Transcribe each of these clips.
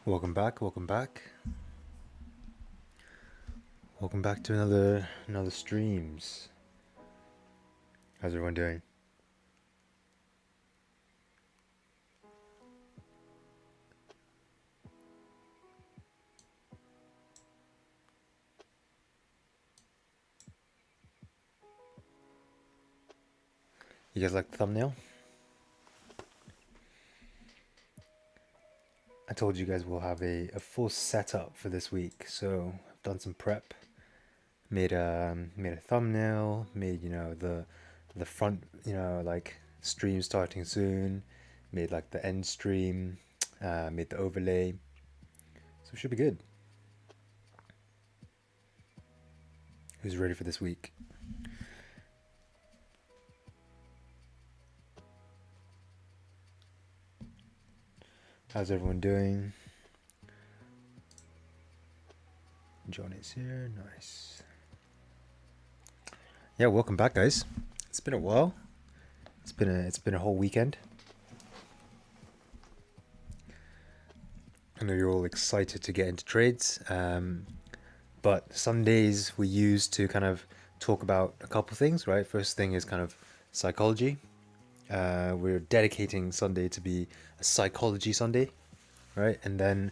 Welcome back, welcome back. Welcome back to another streams. How's everyone doing? You guys like the thumbnail? I told you guys we'll have a full setup for this week. So I've done some prep, made a thumbnail, made the front, like stream starting soon, made like the end stream, made the overlay. So it should be good. Who's ready for this week? How's everyone doing? John is here, nice. Yeah, welcome back, guys. It's been a while. It's been a whole weekend. I know you're all excited to get into trades, but Sundays we use to kind of talk about a couple things, right? First thing is kind of psychology. We're dedicating Sunday to be a psychology Sunday, right? And then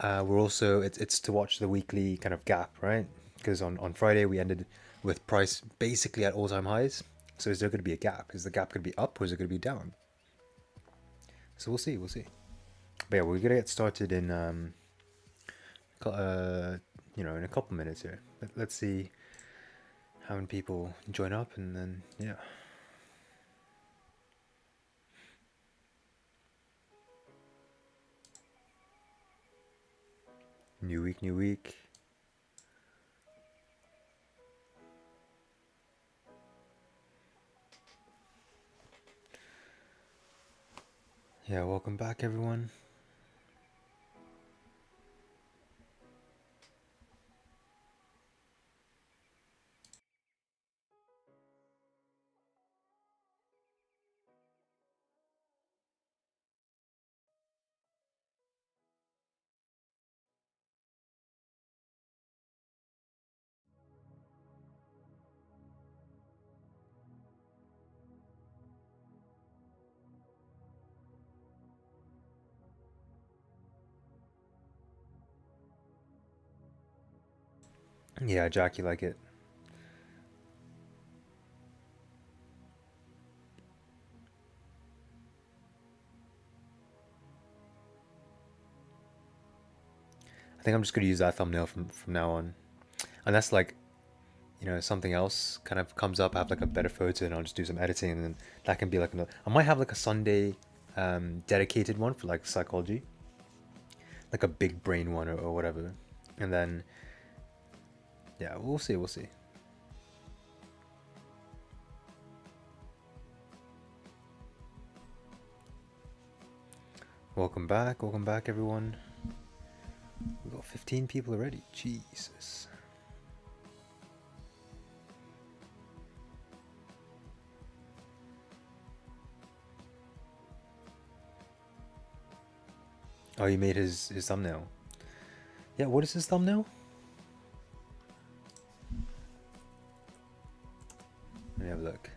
we're also it's to watch the weekly kind of gap, right? Because on Friday we ended with price basically at all-time highs. So is there going to be a gap? Is the gap going to be up or is it going to be down? So we'll see, we'll see. But yeah, we're gonna get started in in a couple minutes here. Let's see how many people join up, and then yeah. New week, new week. Yeah, welcome back, everyone. Yeah, Jack, you like it? I think I'm just gonna use that thumbnail from now on, unless like something else kind of comes up. I have like a better photo, and I'll just do some editing, and then that can be like another. I might have like a Sunday dedicated one for like psychology, like a big brain one or whatever, and then yeah, we'll see, we'll see. Welcome back, everyone. We got 15 people already. Jesus. Oh, he made his thumbnail. Yeah, what is his thumbnail? Let me have a look.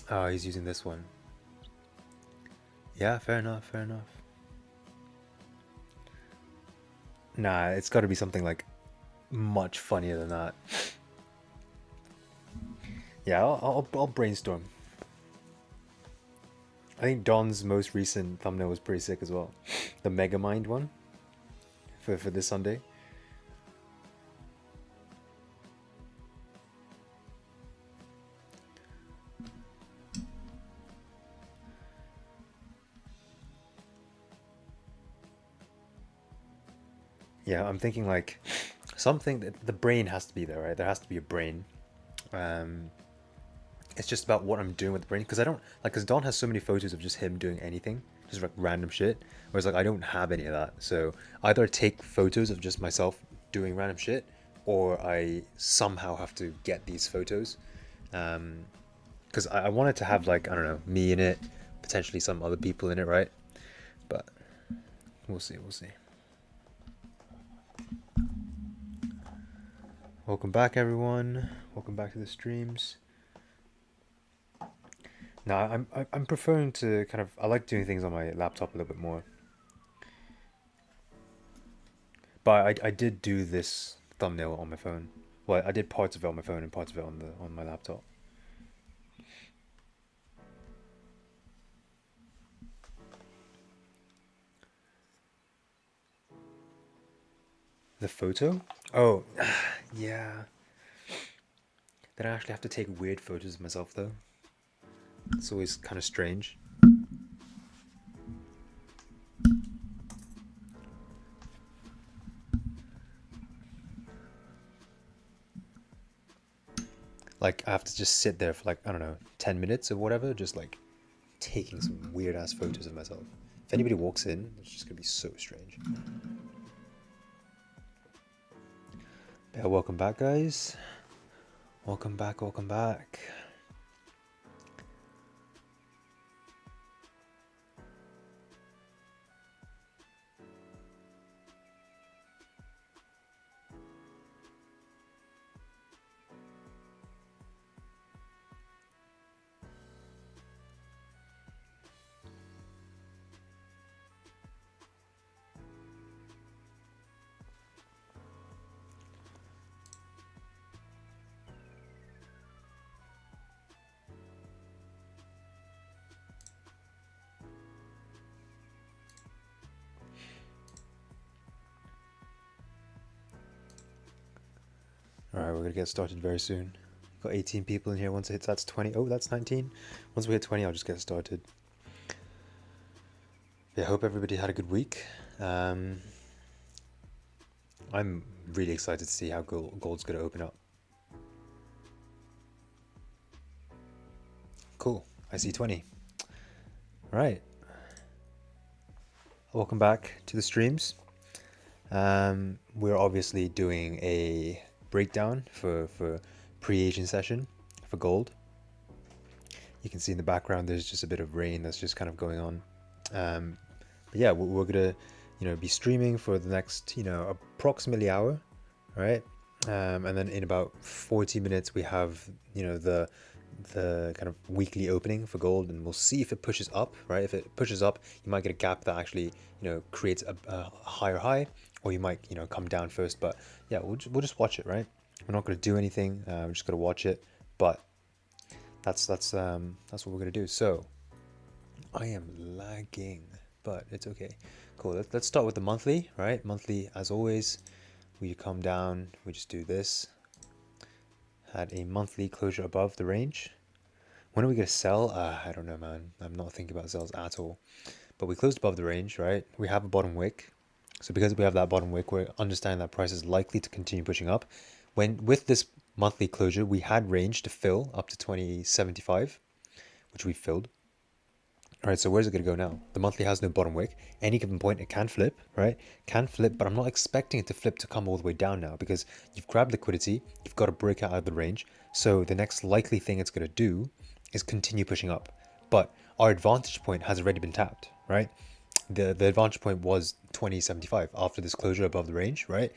Oh, he's using this one. Yeah, fair enough, fair enough. Nah, it's got to be something like much funnier than that. Yeah, I'll brainstorm. I think Don's most recent thumbnail was pretty sick as well. The Megamind one for this Sunday. Yeah, I'm thinking like something that the brain has to be there, right? There has to be a brain. It's just about what I'm doing with the brain, because I don't like, because Don has so many photos of just him doing anything, just like random shit, whereas like I don't have any of that. So either I take photos of just myself doing random shit, or I somehow have to get these photos, because I wanted to have, like, I don't know, me in it, potentially some other people in it, right? But we'll see, we'll see. Welcome back, everyone. Welcome back to the streams. Now, I'm preferring to kind of, I like doing things on my laptop a little bit more. But I did do this thumbnail on my phone. Well, I did parts of it on my phone and parts of it on my laptop. The photo? Oh, yeah. Then I actually have to take weird photos of myself, though. It's always kind of strange. Like, I have to just sit there for, like, I don't know, 10 minutes or whatever, just like taking some weird ass photos of myself. If anybody walks in, it's just gonna be so strange. Yeah, welcome back, guys. Welcome back, welcome back. Alright, we're gonna get started very soon. Got 18 people in here. Once it hits, that's 20. Oh, that's 19. Once we hit 20, I'll just get started. Yeah, I hope everybody had a good week. I'm really excited to see how gold's gonna open up. Cool, I see 20. Right. Welcome back to the streams. We're obviously doing a breakdown for pre-Asian session for gold. You can see in the background there's just a bit of rain that's just kind of going on. But yeah, we're gonna, be streaming for the next, approximately hour, right? And then in about 40 minutes we have, the kind of weekly opening for gold, and we'll see if it pushes up, right? If it pushes up, you might get a gap that actually, creates a higher high, or you might, come down first. But yeah, we'll just watch it, right? We're not going to do anything. We're just going to watch it. But that's what we're going to do. So I am lagging, but it's okay. Cool. Let's start with the monthly, right? Monthly, as always, we come down. We just do this. Had a monthly closure above the range. When are we going to sell? I don't know, man. I'm not thinking about sales at all. But we closed above the range, right? We have a bottom wick. So because we have that bottom wick, we're understanding that price is likely to continue pushing up. With this monthly closure, we had range to fill up to 2075, which we filled. All right, so where's it going to go now? The monthly has no bottom wick. Any given point, it can flip, right? Can flip, but I'm not expecting it to flip to come all the way down now, because you've grabbed liquidity, you've got to break out of the range. So the next likely thing it's going to do is continue pushing up. But our advantage point has already been tapped, right? The advantage point was 2075 after this closure above the range, right?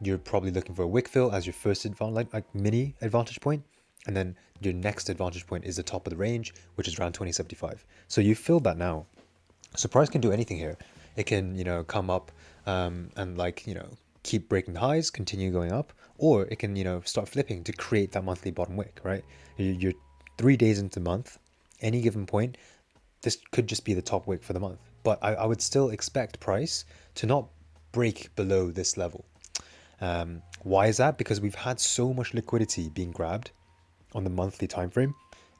You're probably looking for a wick fill as your first advantage, like mini advantage point. And then your next advantage point is the top of the range, which is around 2075. So you filled that now. So price can do anything here. It can, come up and keep breaking the highs, continue going up, or it can, start flipping to create that monthly bottom wick, right? You're 3 days into the month, any given point, this could just be the top wick for the month. But I would still expect price to not break below this level. Why is that? Because we've had so much liquidity being grabbed on the monthly time frame,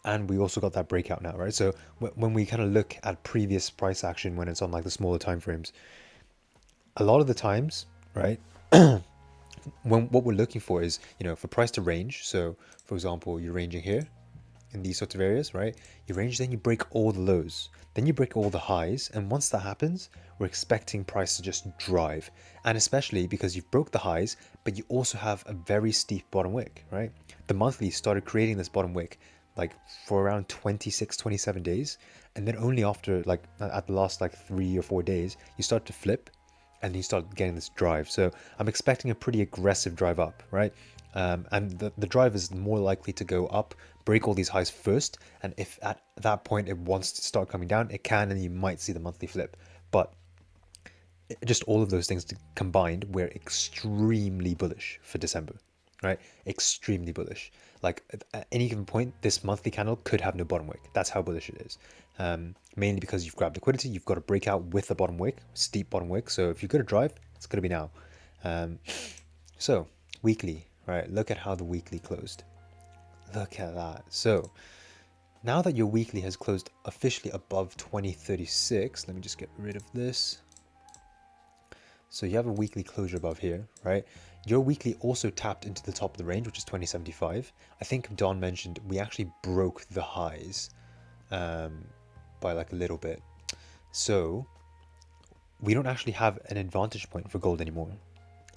and we also got that breakout now, right? So when we kind of look at previous price action when it's on like the smaller time frames, a lot of the times, right, what we're looking for is, for price to range. So for example, you're ranging here, in these sorts of areas, right? You range, then you break all the lows, then you break all the highs, and once that happens, we're expecting price to just drive. And especially because you've broke the highs, but you also have a very steep bottom wick, right? The monthly started creating this bottom wick like for around 26, 27 days, and then only after like at the last like 3 or 4 days, you start to flip and you start getting this drive. So I'm expecting a pretty aggressive drive up, right? And the drive is more likely to go up, break all these highs first, and if at that point it wants to start coming down, it can, and you might see the monthly flip. But just all of those things combined, we're extremely bullish for December, right? Extremely bullish. Like at any given point, this monthly candle could have no bottom wick. That's how bullish it is. Mainly because you've grabbed liquidity, you've got to break out with a bottom wick, steep bottom wick. So if you're going to drive, it's going to be now. So weekly, right? Look at how the weekly closed. Look at that. So now that your weekly has closed officially above 2036, let me just get rid of this. So you have a weekly closure above here, right? Your weekly also tapped into the top of the range, which is 2075. I think Don mentioned we actually broke the highs by like a little bit. So we don't actually have an advantage point for gold anymore.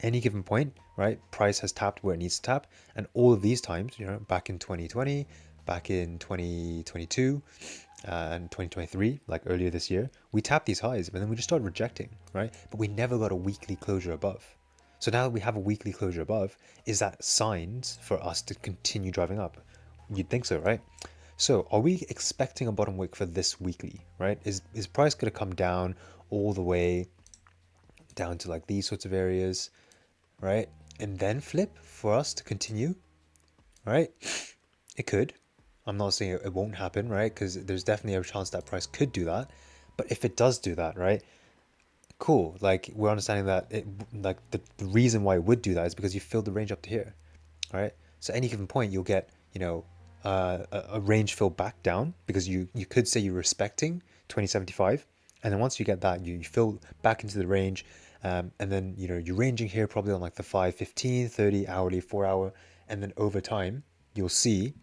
Any given point, right? Price has tapped where it needs to tap. And all of these times, you know, back in 2020, back in 2022, and 2023, like earlier this year, we tapped these highs, but then we just started rejecting, right? But we never got a weekly closure above. So now that we have a weekly closure above, is that signs for us to continue driving up? You'd think so, right? So are we expecting a bottom wick for this weekly, right? Is price going to come down all the way down to like these sorts of areas, right? And then flip for us to continue, right? It could. I'm not saying it won't happen, right? Because there's definitely a chance that price could do that. But if it does do that, right? Cool. Like we're understanding that it, like the reason why it would do that is because you filled the range up to here, right? So any given point you'll get, you know, a range fill back down because you could say you're respecting 2075, and then once you get that, you fill back into the range, and then you know you're ranging here probably on like the 5, 15, 30 hourly, 4 hour, and then over time you'll see,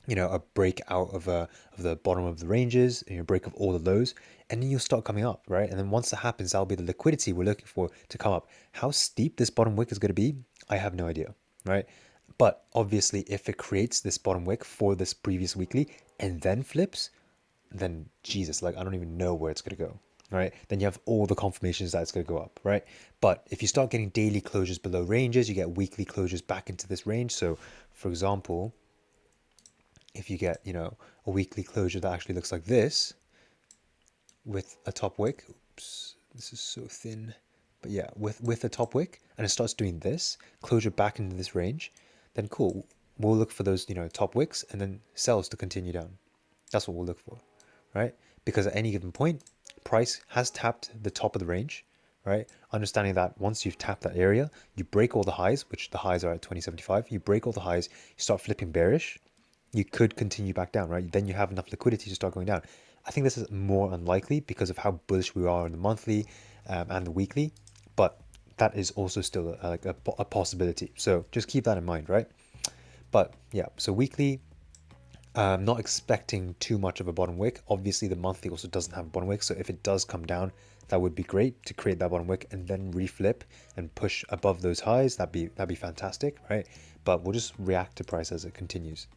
you know, a break out of the bottom of the ranges, and you break of all the lows, and then you'll start coming up, right? And then once that happens, that'll be the liquidity we're looking for to come up. How steep this bottom wick is going to be, I have no idea, right? But obviously, if it creates this bottom wick for this previous weekly and then flips, then Jesus, like I don't even know where it's going to go, right? Then you have all the confirmations that it's going to go up, right? But if you start getting daily closures below ranges, you get weekly closures back into this range. So for example, if you get, you know, a weekly closure that actually looks like this with a top wick, oops, this is so thin, but yeah, with a top wick, and it starts doing this closure back into this range, then cool, we'll look for those, you know, top wicks and then sells to continue down. That's what we'll look for, right? Because at any given point, price has tapped the top of the range, right? Understanding that once you've tapped that area, you break all the highs, which the highs are at 2075, you break all the highs, you start flipping bearish, you could continue back down, right? Then you have enough liquidity to start going down. I think this is more unlikely because of how bullish we are in the monthly and the weekly, but that is also still like a possibility. So just keep that in mind, right? But yeah, so weekly, not expecting too much of a bottom wick. Obviously, the monthly also doesn't have a bottom wick, so if it does come down, that would be great to create that bottom wick and then reflip and push above those highs. That'd be fantastic, right? But we'll just react to price as it continues.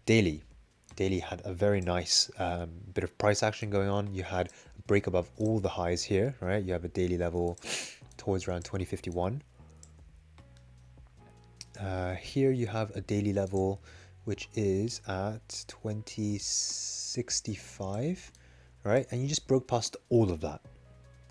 Daily had a very nice bit of price action going on. You had a break above all the highs here, right? You have a daily level towards around 2051. Here you have a daily level which is at 2065, right? And you just broke past all of that,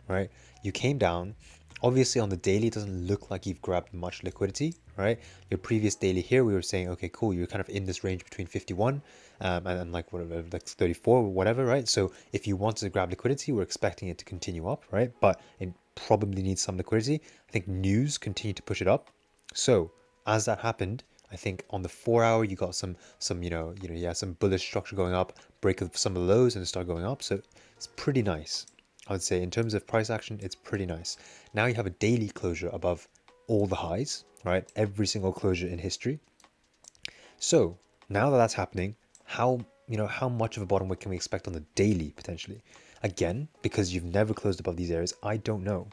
right? You came down. Obviously on the daily, it doesn't look like you've grabbed much liquidity, right? Your previous daily here, we were saying, okay, cool, you're kind of in this range between 51 and like whatever, like 34 or whatever, right? So if you wanted to grab liquidity, we're expecting it to continue up, right? But it probably needs some liquidity. I think news continue to push it up. So as that happened, I think on the 4 hour you got some some bullish structure going up, break of some of the lows and start going up. So it's pretty nice. I would say in terms of price action, it's pretty nice. Now you have a daily closure above all the highs, right? Every single closure in history. So now that that's happening, how, how much of a bottom wick can we expect on the daily potentially? Again, because you've never closed above these areas, I don't know.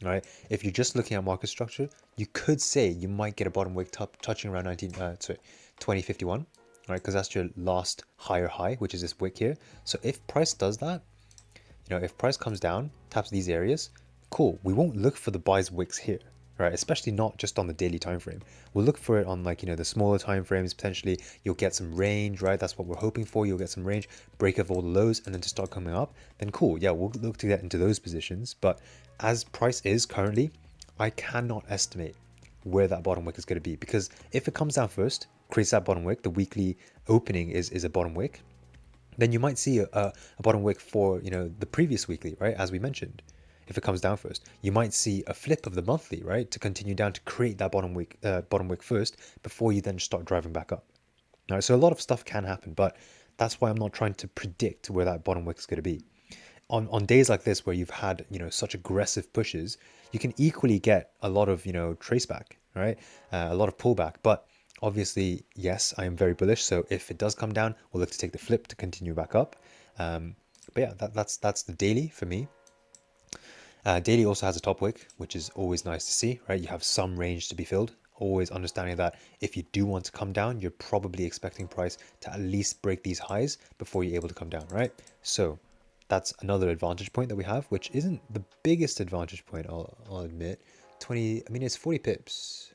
Right? If you're just looking at market structure, you could say you might get a bottom wick touching around 2051, right? Because that's your last higher high, which is this wick here. So if price does that, if price comes down, taps these areas, cool. We won't look for the buys wicks here, right? Especially not just on the daily time frame. We'll look for it on like, the smaller time frames. Potentially you'll get some range, right? That's what we're hoping for. You'll get some range, break of all the lows, and then to start coming up, then cool. Yeah, we'll look to get into those positions. But as price is currently, I cannot estimate where that bottom wick is going to be, because if it comes down first, creates that bottom wick, the weekly opening is a bottom wick, then you might see a bottom wick for the previous weekly, right? As we mentioned, if it comes down first, you might see a flip of the monthly, right, to continue down to create that bottom wick first before you then start driving back up. All right, so a lot of stuff can happen, but that's why I'm not trying to predict where that bottom wick is going to be. On days like this where you've had such aggressive pushes, you can equally get a lot of trace back, right? A lot of pullback, but obviously, yes, I am very bullish. So if it does come down, we'll look to take the flip to continue back up. But yeah, that's the daily for me. Daily also has a top wick, which is always nice to see, right? You have some range to be filled. Always understanding that if you do want to come down, you're probably expecting price to at least break these highs before you're able to come down, right? So that's another advantage point that we have, which isn't the biggest advantage point, I'll admit. It's 40 pips.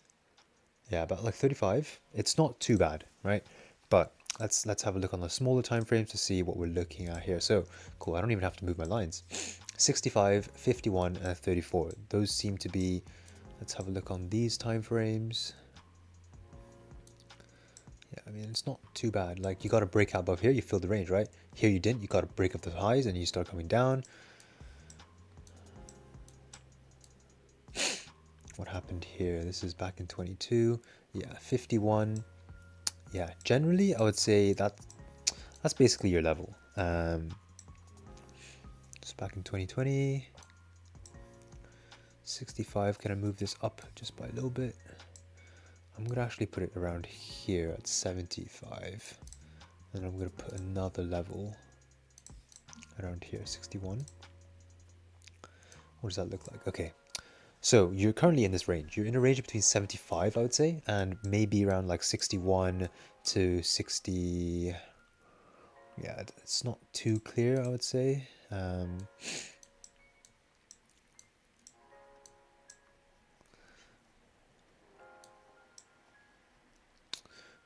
Yeah, about like 35. It's not too bad, right? But let's have a look on the smaller time frames to see what we're looking at here. So cool, I don't even have to move my lines. 65, 51, and 34. Those seem to be, let's have a look on these time frames. Yeah, it's not too bad. Like, you got to break out above here, you fill the range, right? Here you didn't, you got to break up the highs and you start coming down. What happened here? This is back in 22. Yeah, 51. Yeah, generally I would say that's basically your level. Just back in 2020. 65. Can I move this up just by a little bit? I'm gonna actually put it around here at 75. And I'm gonna put another level around here, 61. What does that look like? Okay. So you're currently in this range. You're in a range between 75, I would say, and maybe around like 61 to 60. Yeah, it's not too clear, I would say.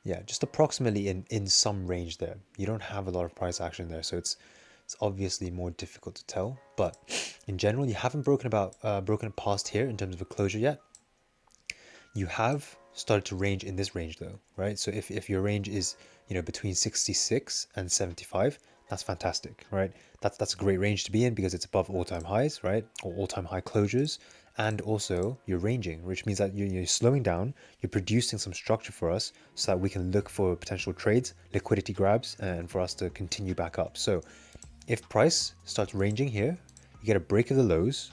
Yeah, just approximately in some range there. You don't have a lot of price action there, so it's obviously more difficult to tell. But in general, you haven't broken past here in terms of a closure yet. You have started to range in this range though, right? So if your range is between 66 and 75, that's fantastic, right? That's a great range to be in because it's above all-time highs, right? Or all-time high closures. And also you're ranging, which means that you're slowing down, you're producing some structure for us so that we can look for potential trades, liquidity grabs, and for us to continue back up. So if price starts ranging here, you get a break of the lows.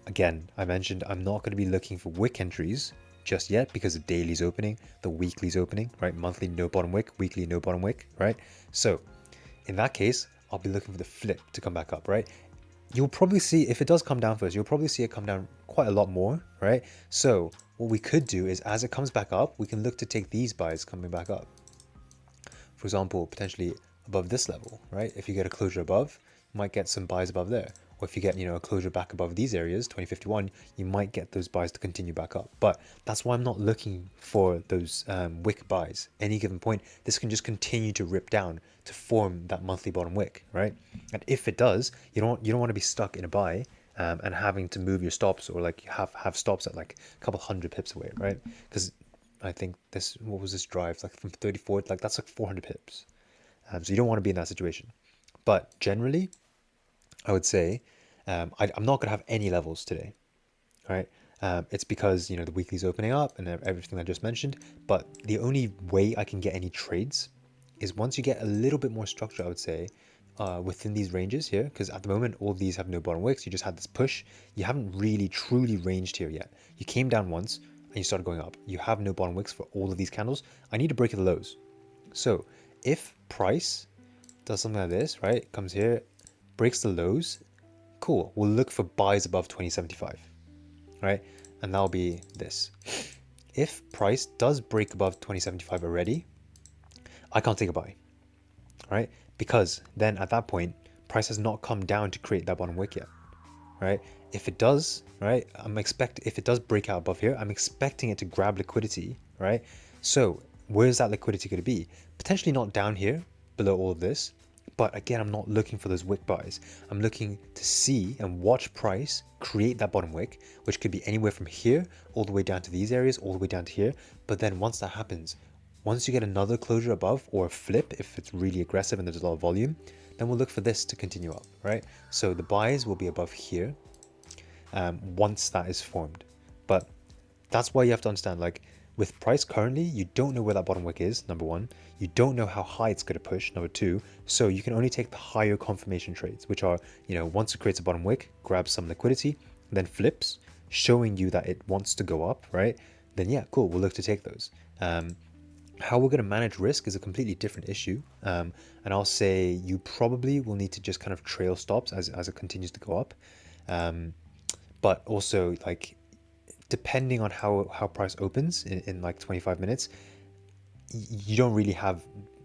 Again, I mentioned I'm not going to be looking for wick entries just yet because the daily's opening, the weekly's opening, right? Monthly, no bottom wick, weekly, no bottom wick, right? So in that case, I'll be looking for the flip to come back up, right? You'll probably see, if it does come down first, you'll probably see it come down quite a lot more, right? So what we could do is as it comes back up, we can look to take these buys coming back up. For example, potentially above this level, right? If you get a closure above, you might get some buys above there. Or if you get, a closure back above these areas, 2051, you might get those buys to continue back up. But that's why I'm not looking for those wick buys. Any given point, this can just continue to rip down to form that monthly bottom wick, right? And if it does, you don't want to be stuck in a buy and having to move your stops, or like have stops at like a couple hundred pips away, right? Because I think what was this drive? Like from 34, like that's like 400 pips. So you don't want to be in that situation. But generally, I would say I'm not going to have any levels today, right? It's because, the weekly's opening up and everything I just mentioned. But the only way I can get any trades is once you get a little bit more structure, I would say, within these ranges here. Because at the moment, all these have no bottom wicks. You just had this push. You haven't really truly ranged here yet. You came down once and you started going up. You have no bottom wicks for all of these candles. I need to break the lows. So if price does something like this, right? Comes here, breaks the lows, cool. We'll look for buys above 2075, right? And that'll be this. If price does break above 2075 already, I can't take a buy, right? Because then at that point, price has not come down to create that bottom wick yet, right? If it does, right, if it does break out above here, I'm expecting it to grab liquidity, right? So where's that liquidity going to be? Potentially not down here below all of this, but again, I'm not looking for those wick buys. I'm looking to see and watch price create that bottom wick, which could be anywhere from here all the way down to these areas, all the way down to here. But then once that happens, once you get another closure above or a flip, if it's really aggressive and there's a lot of volume, then we'll look for this to continue up, right? So the buys will be above here once that is formed. But that's why you have to understand, like with price currently, you don't know where that bottom wick is, number one. You don't know how high it's going to push, number two. So you can only take the higher confirmation trades, which are, once it creates a bottom wick, grabs some liquidity, then flips, showing you that it wants to go up, right? Then yeah, cool, we'll look to take those. How we're going to manage risk is a completely different issue. And I'll say you probably will need to just kind of trail stops as it continues to go up. But also, like, depending on how price opens in like 25 minutes, you don't really have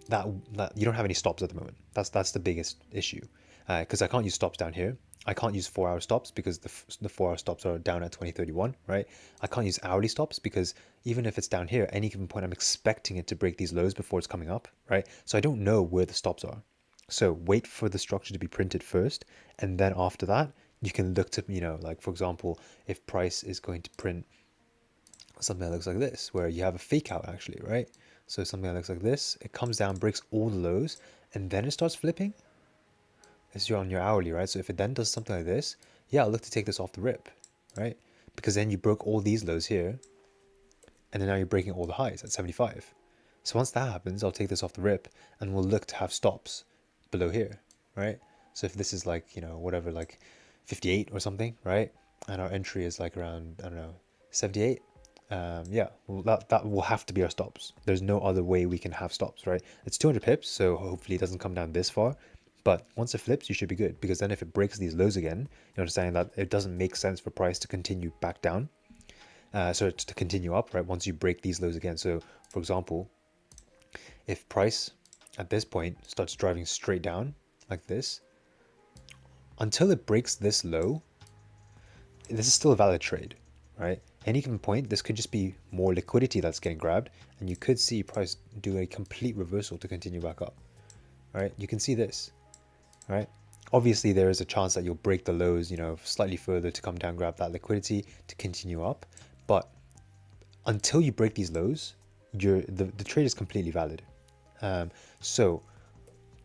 that you don't have any stops at the moment. That's the biggest issue, because I can't use stops down here. I can't use 4-hour stops because the 4-hour stops are down at 2031, right? I can't use hourly stops because even if it's down here, at any given point, I'm expecting it to break these lows before it's coming up, right? So I don't know where the stops are. So wait for the structure to be printed first, and then after that, you can look to, like for example, if price is going to print something that looks like this, where you have a fake out actually, right? So something that looks like this, it comes down, breaks all the lows, and then it starts flipping. This is on your hourly, right? So if it then does something like this, yeah, I'll look to take this off the rip, right? Because then you broke all these lows here, and then now you're breaking all the highs at 75. So once that happens, I'll take this off the rip, and we'll look to have stops below here, right? So if this is like, whatever, like 58 or something, right? And our entry is like around, I don't know, 78. Yeah, well, that will have to be our stops. There's no other way we can have stops, right? It's 200 pips, so hopefully it doesn't come down this far. But once it flips, you should be good, because then if it breaks these lows again, you understand that it doesn't make sense for price to continue back down. So to continue up, right? Once you break these lows again. So for example, if price at this point starts driving straight down like this, until it breaks this low, this is still a valid trade, right? Any given point, this could just be more liquidity that's getting grabbed, and you could see price do a complete reversal to continue back up, right? You can see this, right? Obviously, there is a chance that you'll break the lows, slightly further to come down, grab that liquidity to continue up. But until you break these lows, the trade is completely valid. So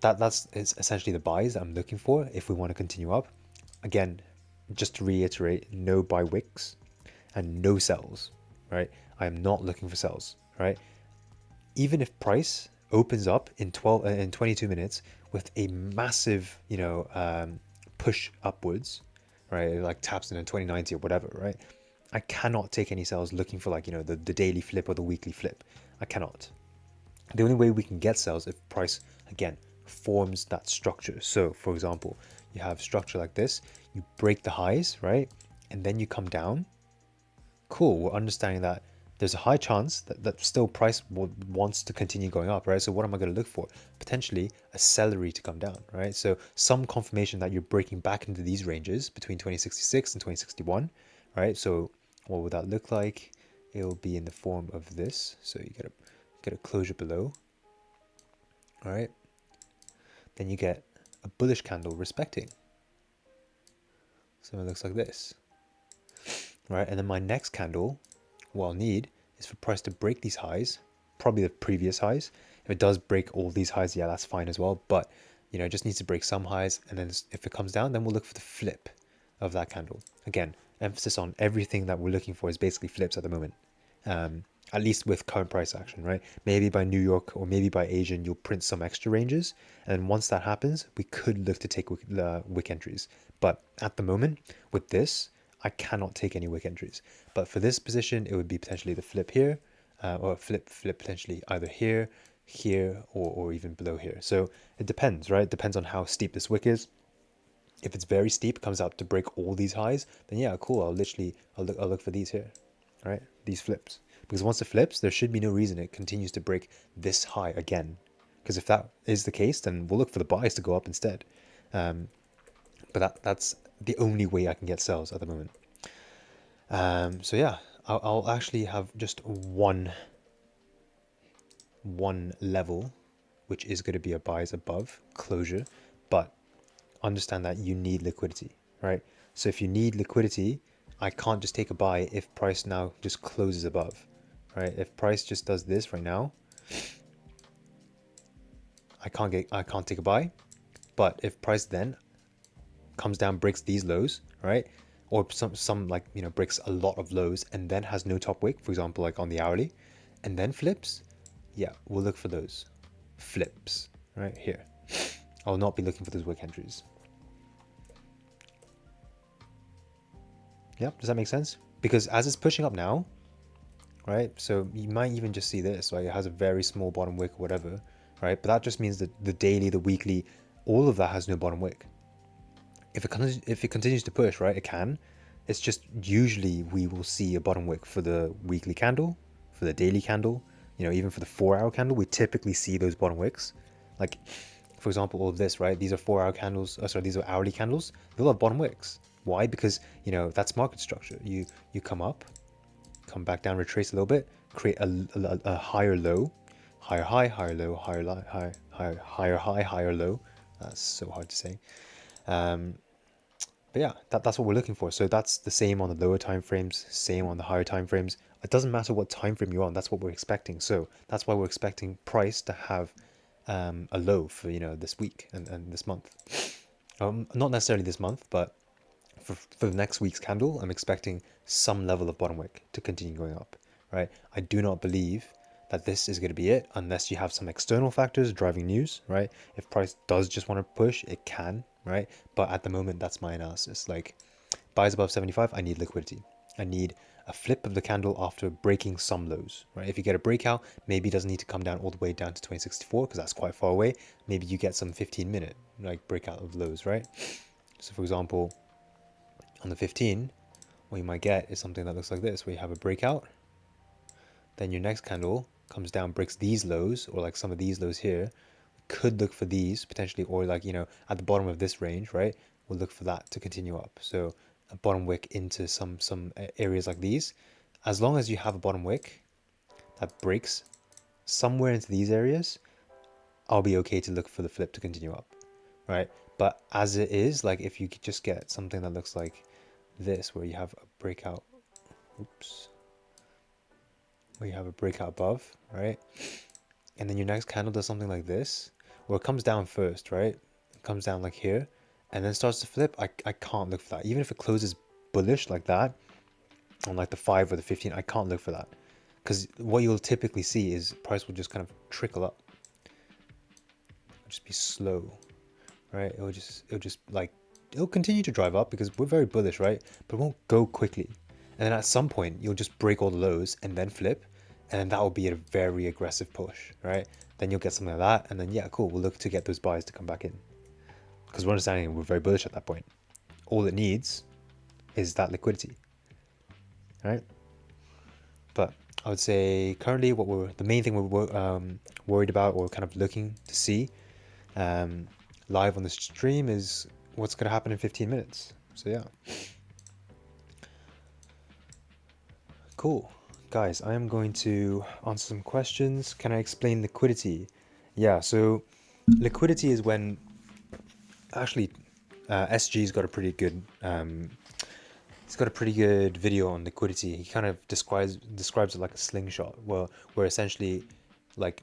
that's essentially the buys that I'm looking for if we want to continue up. Again, just to reiterate, no buy wicks and no sells, right? I am not looking for sells, right? Even if price opens up in 22 minutes with a massive, push upwards, right? It like taps in 2090 or whatever, right? I cannot take any sells looking for like, the daily flip or the weekly flip. I cannot. The only way we can get sells if price, again, forms that structure. So for example, you have structure like this, you break the highs, right? And then you come down. Cool, we're understanding that there's a high chance that still price wants to continue going up, right? So what am I going to look for? Potentially a celery to come down, right? So some confirmation that you're breaking back into these ranges between 2066 and 2061, right? So what would that look like? It will be in the form of this. So you get a closure below, all right? Then you get a bullish candle respecting. So it looks like this, right? And then my next candle, what I'll need is for price to break these highs, probably the previous highs. If it does break all these highs, yeah, that's fine as well. But, it just needs to break some highs. And then if it comes down, then we'll look for the flip of that candle. Again, emphasis on everything that we're looking for is basically flips at the moment. At least with current price action, right? Maybe by New York or maybe by Asian, you'll print some extra ranges. And once that happens, we could look to take wick entries. But at the moment, with this, I cannot take any wick entries. But for this position, it would be potentially the flip here, or flip potentially either here, here or even below here. So it depends, right? It depends on how steep this wick is. If it's very steep, comes out to break all these highs, then yeah, cool. I'll look for these here, right? These flips. Because once it flips, there should be no reason it continues to break this high again. Because if that is the case, then we'll look for the buys to go up instead. But that's the only way I can get sells at the moment. So yeah, I'll actually have just one level, which is going to be a buys above closure, but understand that you need liquidity, right? So if you need liquidity, I can't just take a buy if price now just closes above, right? If price just does this right now, I can't take a buy. But if price then comes down, breaks these lows, right? Or some like, you know, breaks a lot of lows and then has no top wick, for example, like on the hourly, and then flips, yeah, we'll look for those flips right here. I'll not be looking for those wick entries. Yeah, does that make sense? Because as it's pushing up now, right? So you might even just see this, like it has a very small bottom wick or whatever, right? But that just means that the daily, the weekly, all of that has no bottom wick. If it continues to push, right, it can. It's just usually we will see a bottom wick for the weekly candle, for the daily candle, you know, even for the 4-hour candle, we typically see those bottom wicks. Like, for example, all of this, right? These are 4-hour candles. Oh, sorry, these are hourly candles. They'll have bottom wicks. Why? Because, you know, that's market structure. You come up, come back down, retrace a little bit, create a higher low, higher high, higher low, higher high, higher low. That's so hard to say. But yeah, that's what we're looking for. So that's the same on the lower time frames, same on the higher time frames. It doesn't matter what time frame you're on. That's what we're expecting. So that's why we're expecting price to have a low for, you know, this week and this month. Not necessarily this month, but for the next week's candle, I'm expecting some level of bottom wick to continue going up, right? I do not believe that this is going to be it unless you have some external factors driving news, right? If price does just want to push, it can, right? But at the moment, that's my analysis. Like, buys above 75, I need liquidity. I need a flip of the candle after breaking some lows, right? If you get a breakout, maybe it doesn't need to come down all the way down to 2064 because that's quite far away. Maybe you get some 15-minute like breakout of lows, right? So for example, on the 15, what you might get is something that looks like this, where you have a breakout, then your next candle comes down, breaks these lows, or like some of these lows here. We could look for these potentially, or like, you know, at the bottom of this range, right? We'll look for that to continue up. So a bottom wick into some areas like these. As long as you have a bottom wick that breaks somewhere into these areas, I'll be okay to look for the flip to continue up, right? But as it is, like if you could just get something that looks like this, where you have a breakout, where you have a breakout above, right? And then your next candle does something like this, or it comes down first, right? It comes down like here, and then starts to flip. I can't look for that. Even if it closes bullish like that, on like the 5 or the 15, I can't look for that. Because what you'll typically see is price will just kind of trickle up. It'll just be slow, right? It'll just like, it'll continue to drive up because we're very bullish, right? But it won't go quickly. And then at some point, you'll just break all the lows and then flip. And then that will be a very aggressive push, right? Then you'll get something like that. And then, yeah, cool. We'll look to get those buys to come back in. Because we're understanding we're very bullish at that point. All it needs is that liquidity, right? But I would say currently the main thing we're worried about or kind of looking to see live on the stream is what's going to happen in 15 minutes. So yeah. Cool. Guys, I am going to answer some questions. Can I explain liquidity? Yeah, so liquidity is when actually SG's got a pretty good he's got a pretty good video on liquidity. He kind of describes it like a slingshot, where essentially like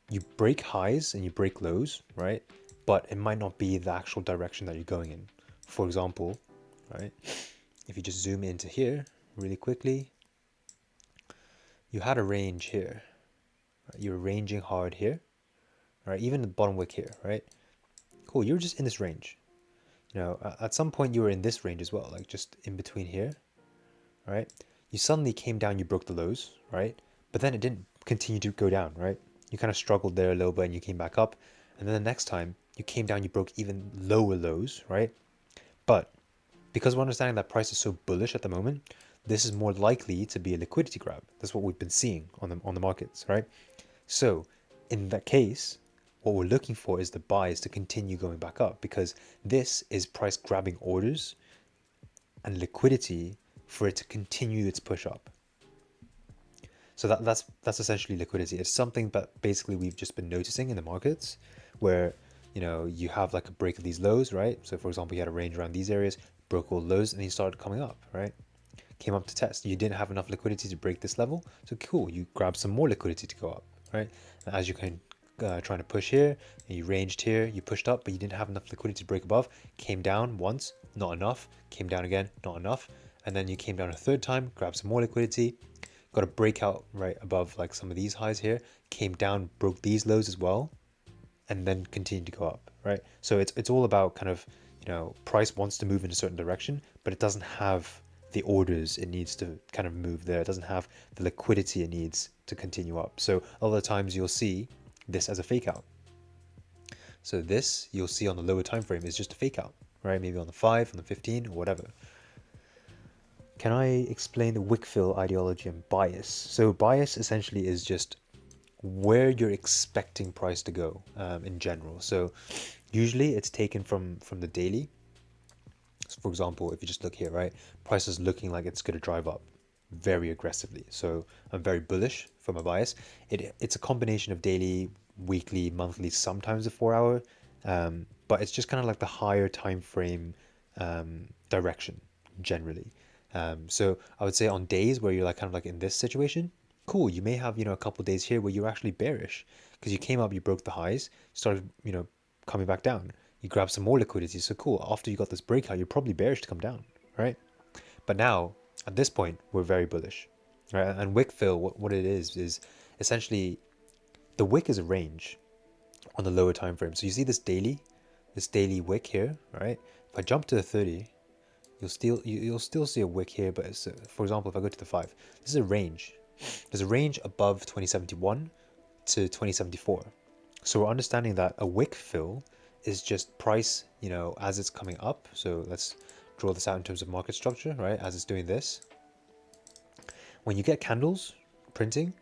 you break highs and you break lows, right? But it might not be the actual direction that you're going in. For example, right? If you just zoom into here really quickly, you had a range here. Right? You're ranging hard here, right? Even the bottom wick here, right? Cool, you're just in this range. You know, at some point you were in this range as well, like just in between here, right? You suddenly came down, you broke the lows, right? But then it didn't continue to go down, right? You kind of struggled there a little bit and you came back up. And then the next time you came down, you broke even lower lows, right? But because we're understanding that price is so bullish at the moment, this is more likely to be a liquidity grab. That's what we've been seeing on the markets, right? So in that case, what we're looking for is the buys to continue going back up, because this is price grabbing orders and liquidity for it to continue its push up. So that's essentially liquidity. It's something that basically we've just been noticing in the markets, where you have like a break of these lows, right? So for example, you had a range around these areas, broke all lows, and then you started coming up, right? Came up to test. You didn't have enough liquidity to break this level, so cool. You grab some more liquidity to go up, right? And as you can trying to push here, and you ranged here, you pushed up, but you didn't have enough liquidity to break above. Came down once, not enough. Came down again, not enough. And then you came down a third time, grabbed some more liquidity, got a breakout right above like some of these highs here, came down, broke these lows as well, and then continued to go up, right? So it's all about kind of, price wants to move in a certain direction, but it doesn't have the orders it needs to kind of move there. It doesn't have the liquidity it needs to continue up. So a lot of times you'll see this as a fake out. So this you'll see on the lower time frame is just a fake out, right? Maybe on the 5, on the 15, or whatever. Can I explain the wick fill ideology and bias? So bias essentially is just where you're expecting price to go in general. So usually it's taken from the daily. So for example, if you just look here, right, price is looking like it's going to drive up very aggressively. So I'm very bullish from a bias. It's a combination of daily, weekly, monthly, sometimes a 4 hour, but it's just kind of like the higher time frame direction generally. So I would say on days where you're like kind of like in this situation, cool, you may have a couple days here where you're actually bearish because you came up, you broke the highs, started coming back down, you grab some more liquidity. So cool, after you got this breakout, you're probably bearish to come down, right? But now at this point we're very bullish, right? And wick fill, what it is essentially the wick is a range on the lower time frame. So you see this daily wick here, right? If I jump to the 30, you'll still see a wick here, but it's, for example, if I go to the 5, this is a range. There's a range above 2071 to 2074. So we're understanding that a wick fill is just price, as it's coming up. So let's draw this out in terms of market structure, right? As it's doing this. When you get candles printing,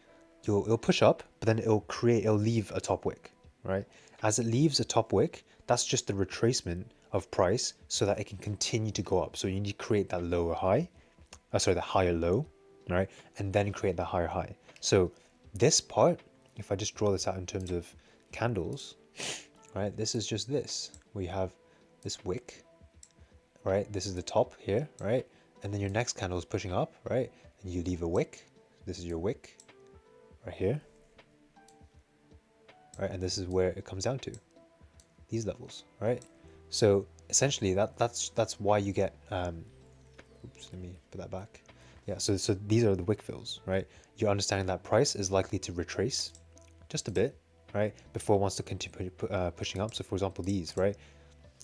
it'll push up, but then it'll leave a top wick, right? As it leaves a top wick, that's just the retracement of price so that it can continue to go up. So you need to create that lower high, the higher low, right? And then create the higher high. So this part, if I just draw this out in terms of candles, right? This is just this, where you have this wick, right? This is the top here, right? And then your next candle is pushing up, right? And you leave a wick. This is your wick right here, right? And this is where it comes down to, these levels, right? So essentially that's why you get, oops, let me put that back. Yeah, so these are the wick fills, right? You're understanding that price is likely to retrace just a bit, right? Before it wants to continue pushing up. So for example, these, right?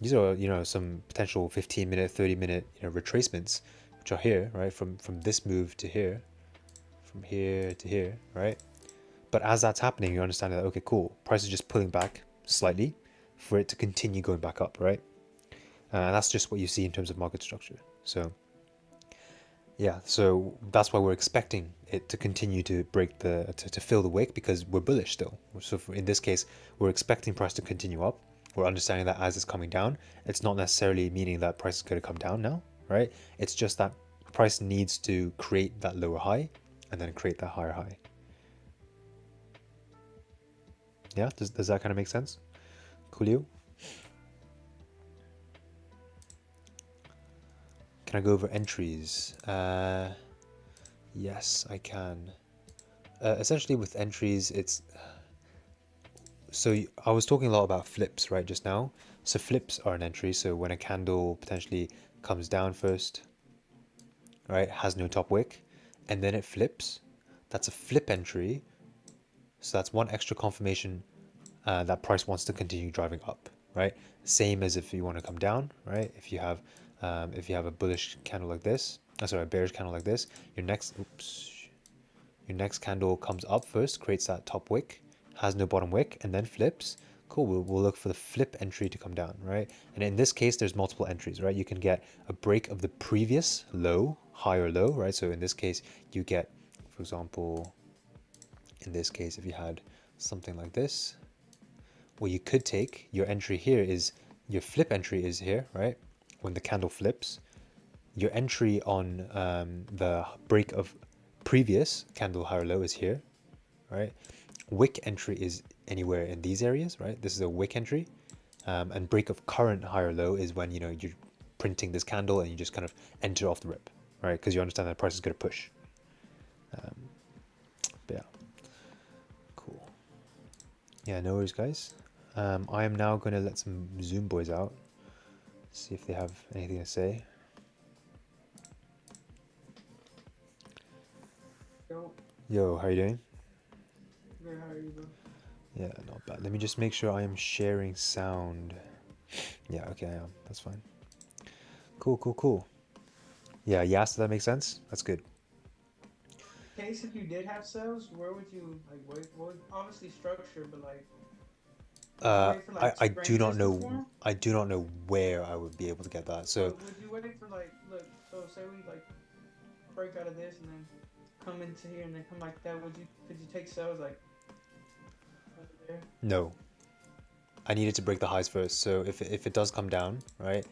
These are, some potential 15-minute, 30-minute, retracements, which are here, right? From this move to here, from here to here, right? But as that's happening, you understand that, okay, cool, price is just pulling back slightly for it to continue going back up, right? And that's just what you see in terms of market structure. So yeah, so that's why we're expecting it to continue to break to fill the wick, because we're bullish still. So in this case, we're expecting price to continue up. We're understanding that as it's coming down, it's not necessarily meaning that price is going to come down now, right? It's just that price needs to create that lower high and then create that higher high. Yeah, does that kind of make sense? Coolio? Can I go over entries? Yes, I can. Essentially with entries, I was talking a lot about flips, right, just now. So flips are an entry. So when a candle potentially comes down first, right, has no top wick, and then it flips, that's a flip entry. So that's one extra confirmation that price wants to continue driving up, right? Same as if you want to come down, right? If you have a bullish candle like this, a bearish candle like this, your next candle comes up first, creates that top wick, has no bottom wick, and then flips, cool, we'll look for the flip entry to come down, right? And in this case, there's multiple entries, right? You can get a break of the previous low, high or low, right? So in this case, you get, for example, in this case, if you had something like this, what you could take, your entry here is, your flip entry is here, right? When the candle flips, your entry on the break of previous candle high or low is here, right? Wick entry is anywhere in these areas, right? This is a wick entry. And break of current high or low is when, you know, you're printing this candle and you just kind of enter off the rip, right? Because you understand that price is going to push. But yeah, cool. Yeah, no worries, guys. I am now going to let some Zoom boys out, see if they have anything to say. Yo, how are you doing? Good, how are you, bro? Yeah, not bad. Let me just make sure I am sharing sound. Yeah, okay, I am. That's fine. Cool, cool, cool. Yeah, yes, does that make sense? That's good. In case if you did have sales, where would you like wait? What would obviously structure, but like, would you wait for like I two do not ranges to know. form? I do not know where I would be able to get that. So, Would you wait for like, look? So say we like break out of this and then come into here and then come like that. Could you take sales like over there? no. I needed to break the highs first. So if it does come down, right?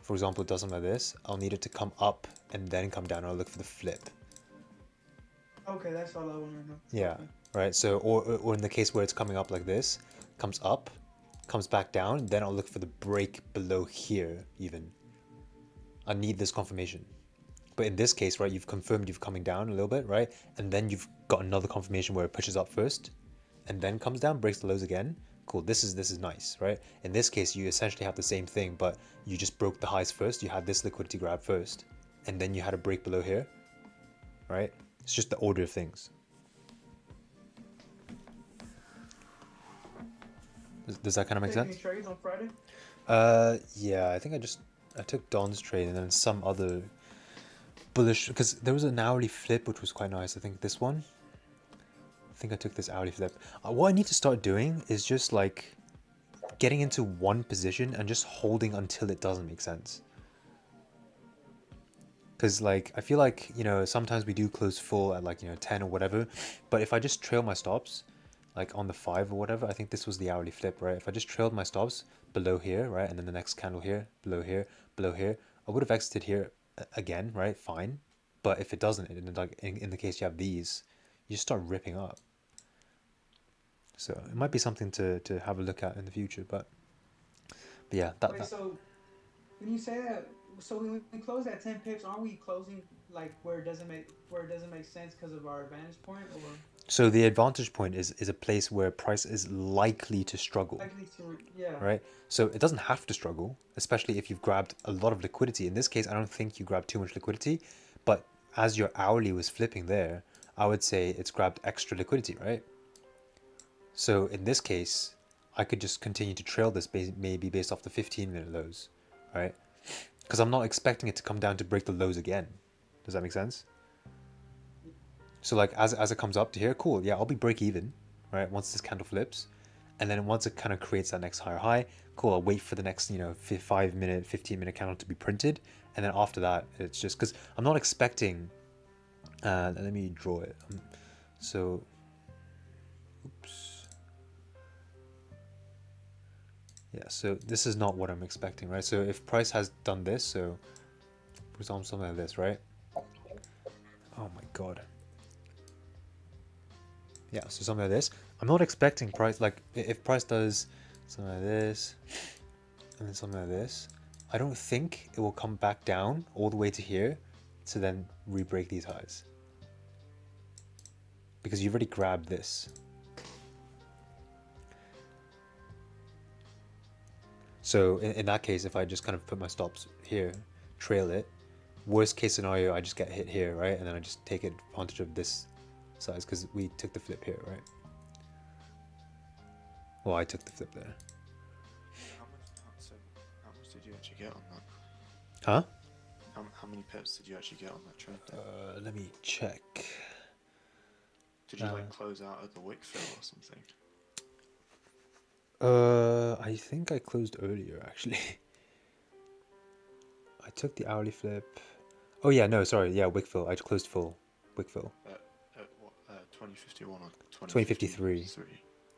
For example, it does something like this. I'll need it to come up and then come down. I'll look for the flip. Okay, that's all I want to know. Yeah, Okay. right. So or in the case where it's coming up like this, comes up, comes back down, then I'll look for the break below here even. I need this confirmation. But in this case, right, you've confirmed you've coming down a little bit, right? And then you've got another confirmation where it pushes up first and then comes down, breaks the lows again. Cool, this is nice, right? In this case, you essentially have the same thing, but you just broke the highs first. You had this liquidity grab first, and then you had a break below here, right? It's just the order of things. Does that kind of make Take any sense? trades on Friday? Yeah, I think I took Don's trade and then some other bullish, because there was an hourly flip which was quite nice. I think this one. I think I took this hourly flip. What I need to start doing is just like getting into one position and just holding until it doesn't make sense. Because like I feel like, you know, sometimes we do close full at like, you know, 10 or whatever, but if I just trail my stops like on the 5 or whatever, I think this was the hourly flip, right? If I just trailed my stops below here, right, and then the next candle here, below here, below here, I would have exited here again, right? Fine. But if it doesn't, like in the case you have these, you just start ripping up. So it might be something to have a look at in the future, but yeah, Wait, so when you say that, so when we close at 10 pips, aren't we closing like where it doesn't make sense because of our advantage point, or so the advantage point is a place where price is likely to struggle, likely to yeah? right? So it doesn't have to struggle, especially if you've grabbed a lot of liquidity. In this case, I don't think you grabbed too much liquidity, but as your hourly was flipping there, I would say it's grabbed extra liquidity, right? So in this case, I could just continue to trail this maybe based off the 15-minute lows, right? Because I'm not expecting it to come down to break the lows again. Does that make sense? So like as it comes up to here, cool, yeah, I'll be break even, right? Once this candle flips, and then once it kind of creates that next higher high, cool, I'll wait for the next, you know, 5-minute, 15-minute candle to be printed, and then after that, it's just because I'm not expecting. Let me draw it. So, oops. Yeah, so this is not what I'm expecting, right? So if price has done this, so for example, something like this, right? Oh my god. Yeah, so something like this. I'm not expecting price, like if price does something like this and then something like this, I don't think it will come back down all the way to here to then re-break these highs. Because you've already grabbed this. So in that case, if I just kind of put my stops here, trail it, worst case scenario, I just get hit here, right? And then I just take advantage of this size because we took the flip here, right? Well, I took the flip there. How much did you actually get on that? Huh? How many pips did you actually get on that trade? Let me check. Did you like close out at the wick fill or something? I think I closed earlier actually. I took the hourly flip. Oh yeah, no, sorry. Yeah, wick fill. I closed full. Wick fill. At what? 2051 or 2053. 2053?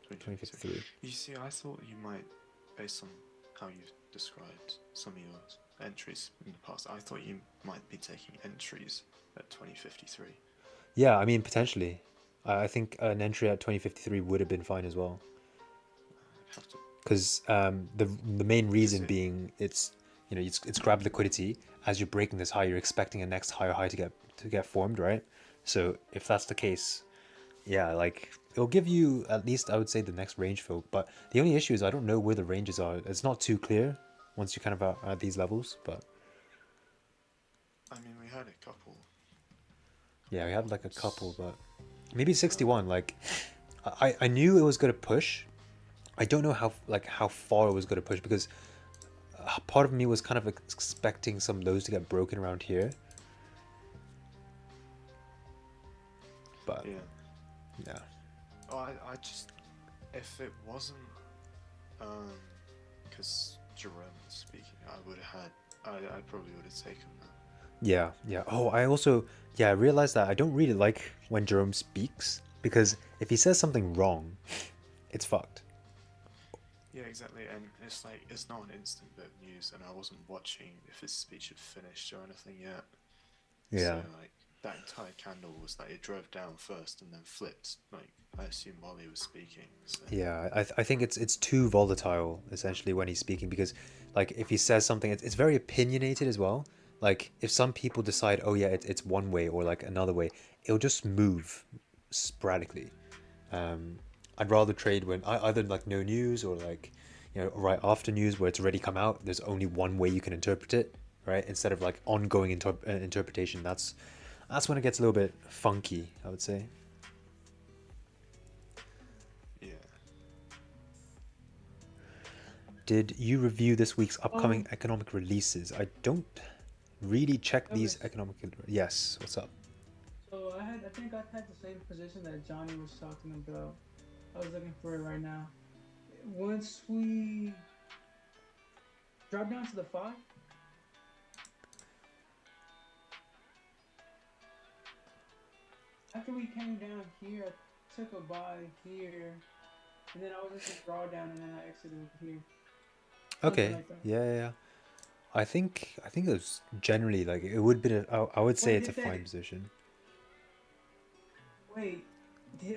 2053. 2053. You see, I thought you might, based on how you've described some of your entries in the past, I thought you might be taking entries at 2053. Yeah, I mean potentially. I think an entry at 2053 would have been fine as well. I'd have to. Because the main reason it- being it's grab liquidity as you're breaking this high, you're expecting a next higher high to get formed, right? So if that's the case, yeah, like it'll give you at least, I would say, the next range fill. But the only issue is I don't know where the ranges are. It's not too clear once you kind of are at these levels. But I mean, we had a couple. yeah, we had like a couple, but maybe 61. Like I knew it was gonna push. I don't know how far it was gonna push because part of me was kind of expecting some lows to get broken around here. But yeah. Oh, I just, if it wasn't, because Jerome was speaking, I probably would have taken that. Yeah, yeah. Oh, I realized that I don't really like when Jerome speaks because if he says something wrong, it's fucked. Yeah, exactly, and it's like, it's not an instant bit of news, and I wasn't watching if his speech had finished or anything yet. Yeah. So, like, that entire candle was like, it drove down first and then flipped, like, I assume while he was speaking. So. Yeah, I think it's too volatile essentially when he's speaking because like if he says something, it's very opinionated as well. Like if some people decide, oh yeah, it's one way or like another way, it'll just move sporadically. I'd rather trade when either like no news or like right after news where it's already come out. There's only one way you can interpret it, right? Instead of like ongoing interpretation. That's when it gets a little bit funky, I would say. Yeah. Did you review this week's upcoming economic releases? I don't really check these economic. Yes, what's up? So I think I had the same position that Johnny was talking about. I was looking for it right now. Once we drop down to the 5, after we came down here, I took a buy here, and then I was just a drawdown, and then I exited here. Okay. Yeah. I think it was generally like it would be. I would say it's a fine position. Wait,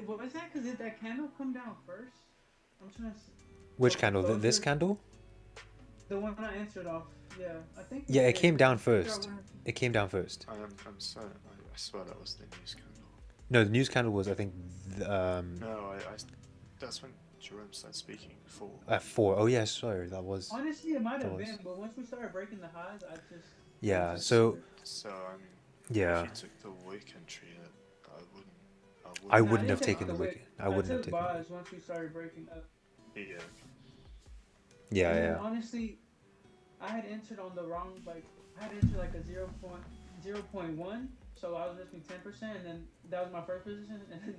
what was that? Did that candle come down first? I'm trying to. Which candle? This candle? The one I answered off. Yeah, I think. Yeah, it came down first. It came down first. I'm sorry. I swear that was the news candle. No, the news candle was I think. No, that's when Jerome started speaking before. At 4. Oh yeah, sorry, that was. Honestly, it might have been, but once we started breaking the highs, I just. Yeah. So. Yeah. If you took the wick entry, I wouldn't have taken the wick. I wouldn't have taken. Buys once we started breaking up. Yeah. Yeah. Honestly, I had entered on the wrong, like, I had entered like a 0.1, so I was risking 10%, and then that was my first position, and then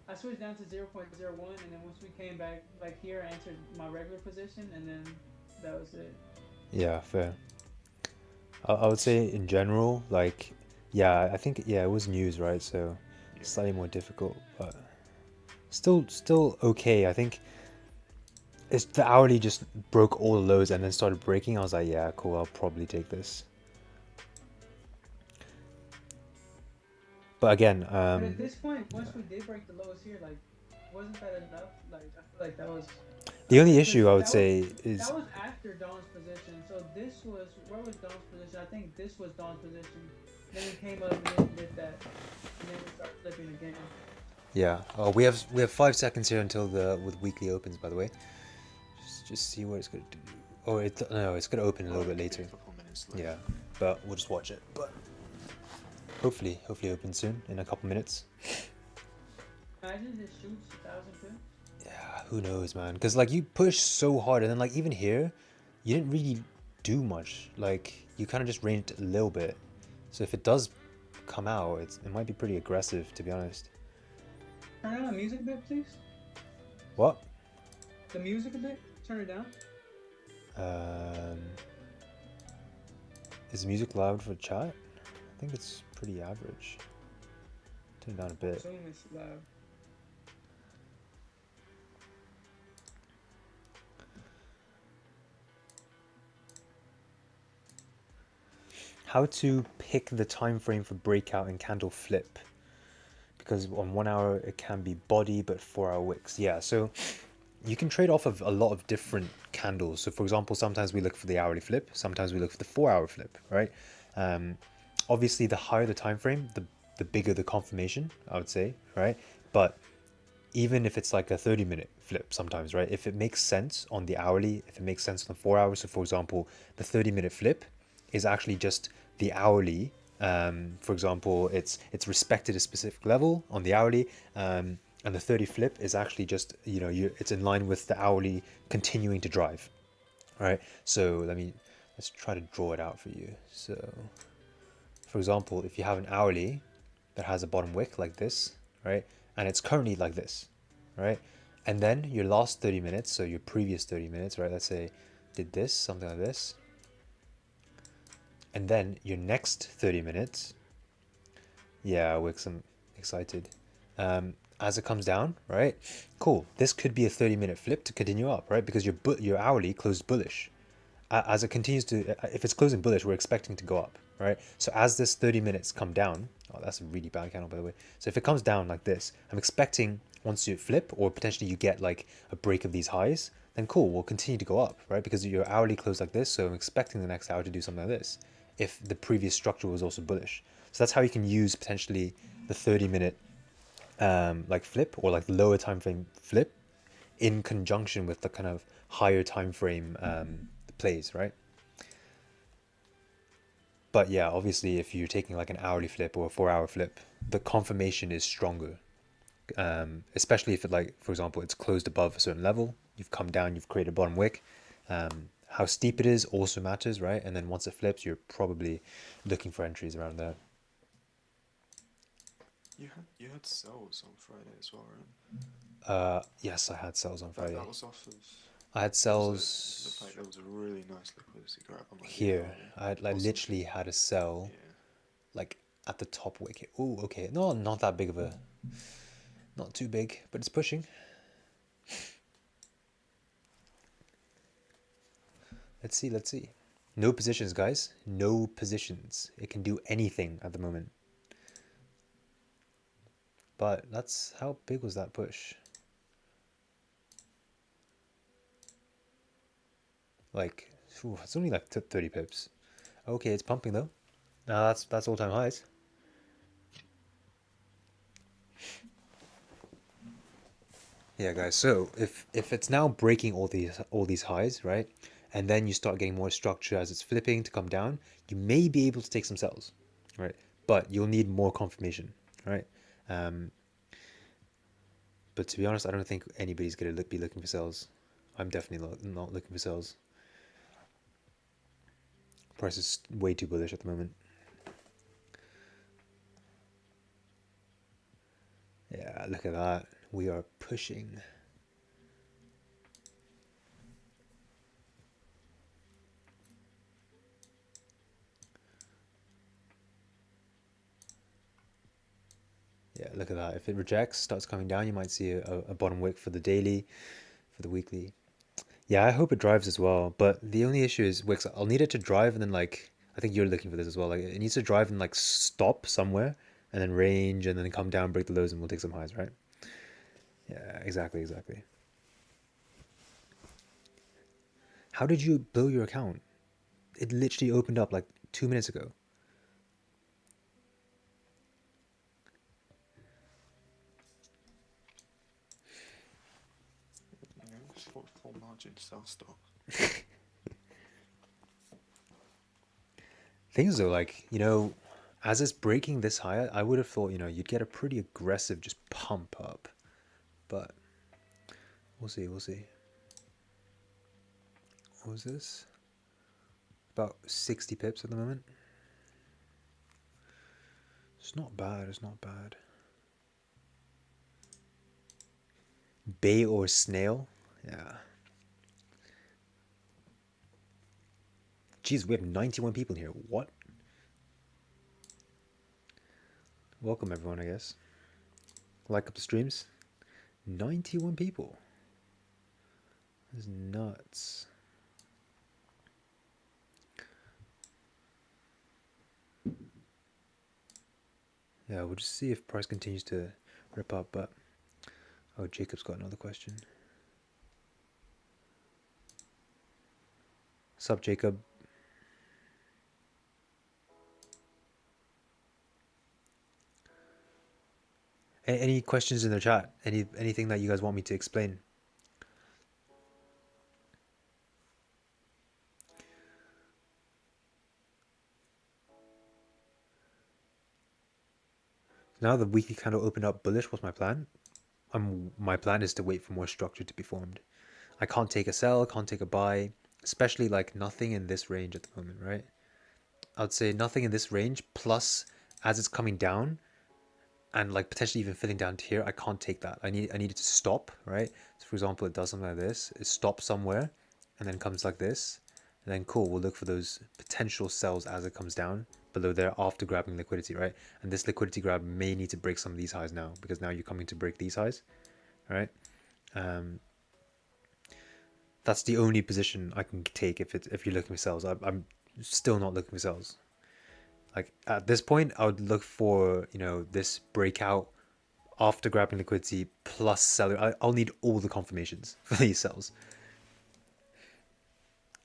I switched down to 0.01, and then once we came back, like here, I entered my regular position, and then that was it. Yeah, fair. I would say in general, like, yeah, I think, yeah, it was news, right? So slightly more difficult, but still okay. I think it's the hourly just broke all the lows and then started breaking. I was like, yeah, cool, I'll probably take this. But again, but at this point, once we did break the lows here, like, wasn't that enough? Like, I feel like that was. The only issue I would say is that was after Dawn's position. So this was where was Dawn's position? I think this was Dawn's position. Then we came up and then did that, and then we started flipping again. Yeah. Oh, we have 5 seconds here until with weekly opens. By the way, just see what it's gonna do. Oh, it's gonna open a little bit later. Yeah, but we'll just watch it. But hopefully open soon in a couple minutes. Imagine this shoots 1,000 pips. Yeah, who knows, man? Because like you push so hard, and then like even here, you didn't really do much. Like you kind of just ranged a little bit. So if it does come out, it might be pretty aggressive, to be honest. Turn on the music a bit, please. What? The music a bit. turn it down. Is the music loud for chat? I think it's pretty average. Turn it down a bit. Assume it's loud. How to pick the time frame for breakout and candle flip, because on 1 hour it can be body but 4 hour wicks. Yeah, so you can trade off of a lot of different candles. So for example, sometimes we look for the hourly flip, sometimes we look for the 4 hour flip, right? Obviously the higher the time frame, the bigger the confirmation, I would say, right? But even if it's like a 30-minute flip sometimes, right? If it makes sense on the hourly, if it makes sense on the 4 hours, so for example, the 30-minute flip is actually just the hourly. For example, it's respected a specific level on the hourly, and the 30 flip is actually just, you know, it's in line with the hourly continuing to drive, right? So let's try to draw it out for you. So for example, if you have an hourly that has a bottom wick like this, right? And it's currently like this, right? And then your last 30 minutes, so your previous 30 minutes, right? Let's say did this, something like this. And then your next 30 minutes, yeah, Wix, I'm excited. As it comes down, right? Cool. This could be a 30-minute flip to continue up, right? Because your hourly closed bullish. As it continues to, if it's closing bullish, we're expecting to go up, right? So as this 30 minutes come down, oh, that's a really bad candle, by the way. So if it comes down like this, I'm expecting once you flip, or potentially you get like a break of these highs, then cool, we'll continue to go up, right? Because your hourly closed like this, so I'm expecting the next hour to do something like this, if the previous structure was also bullish. So that's how you can use potentially the 30-minute like flip, or like lower time frame flip, in conjunction with the kind of higher time frame plays, right? But yeah, obviously if you're taking like an hourly flip or a 4 hour flip, the confirmation is stronger, especially if it, like, for example, it's closed above a certain level, you've come down, you've created a bottom wick. How steep it is also matters, right? And then once it flips, you're probably looking for entries around there. You had sells on Friday as well, right? Yes, I had sells on Friday. That was off of. I had It sells looked like there was a really nice liquidity grab on like here. I had like literally had a sell, yeah. like at the top wicket. Oh, okay. No, not that big of a, not too big, but it's pushing. Let's see, let's see. No positions, guys. No positions. It can do anything at the moment. But that's, how big was that push? Like, it's only like 30 pips. Okay, it's pumping though. Now that's all-time highs. Yeah, guys. So if it's now breaking all these highs, right, and then you start getting more structure as it's flipping to come down, you may be able to take some sells, right? But you'll need more confirmation, right? But to be honest, I don't think anybody's gonna be looking for sells. I'm definitely not looking for sells. Price is way too bullish at the moment. Yeah, look at that. We are pushing. Yeah, look at that. If it rejects, starts coming down, you might see a bottom wick for the daily, for the weekly. Yeah, I hope it drives as well. But the only issue is wicks. I'll need it to drive, and then, like, I think you're looking for this as well. Like, it needs to drive and like stop somewhere, and then range, and then come down, break the lows, and we'll take some highs, right? Yeah, exactly, exactly. How did you blow your account? It literally opened up like 2 minutes ago. You know, full margin sell stock. Things though, like, you know, as it's breaking this high, I would have thought, you know, you'd get a pretty aggressive just pump up. But we'll see, we'll see. What was this? About 60 pips at the moment. It's not bad, it's not bad. Bay or snail? Yeah. Jeez, we have 91 people in here. What? Welcome everyone, I guess. Like up the streams. 91 people. That's nuts. Yeah, we'll just see if price continues to rip up, but oh, Jacob's got another question. Sup, Jacob? Any questions in the chat? Anything that you guys want me to explain? Now the weekly candle opened up bullish. What's my plan? My plan is to wait for more structure to be formed. I can't take a sell, can't take a buy, especially like nothing in this range at the moment, right? I'd say nothing in this range, plus as it's coming down and like potentially even filling down to here, I can't take that. I need it to stop, right? So for example, it does something like this, it stops somewhere and then comes like this, and then cool, we'll look for those potential sells as it comes down below there after grabbing liquidity, right? And this liquidity grab may need to break some of these highs now, because now you're coming to break these highs, right? That's the only position I can take if you're looking for sells. I'm still not looking for sells. Like at this point, I would look for, you know, this breakout after grabbing liquidity plus seller. I'll need all the confirmations for these sells.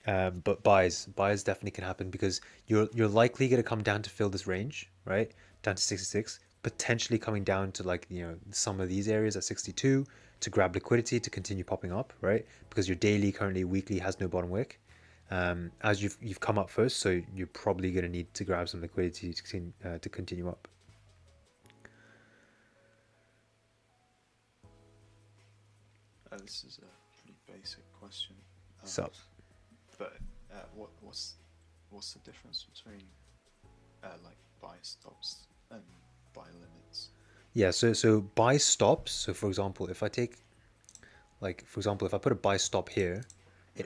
But buys definitely can happen, because you're likely going to come down to fill this range, right? Down to 66, potentially coming down to like, you know, some of these areas at 62 to grab liquidity to continue popping up, right? Because your daily, currently weekly has no bottom wick. As you've come up first, so you're probably going to need to grab some liquidity to continue up. This is a pretty basic question. So, but what's the difference between like buy stops and buy limits? yeah, so buy stops. So for example, if I take, like for example, if I put a buy stop here,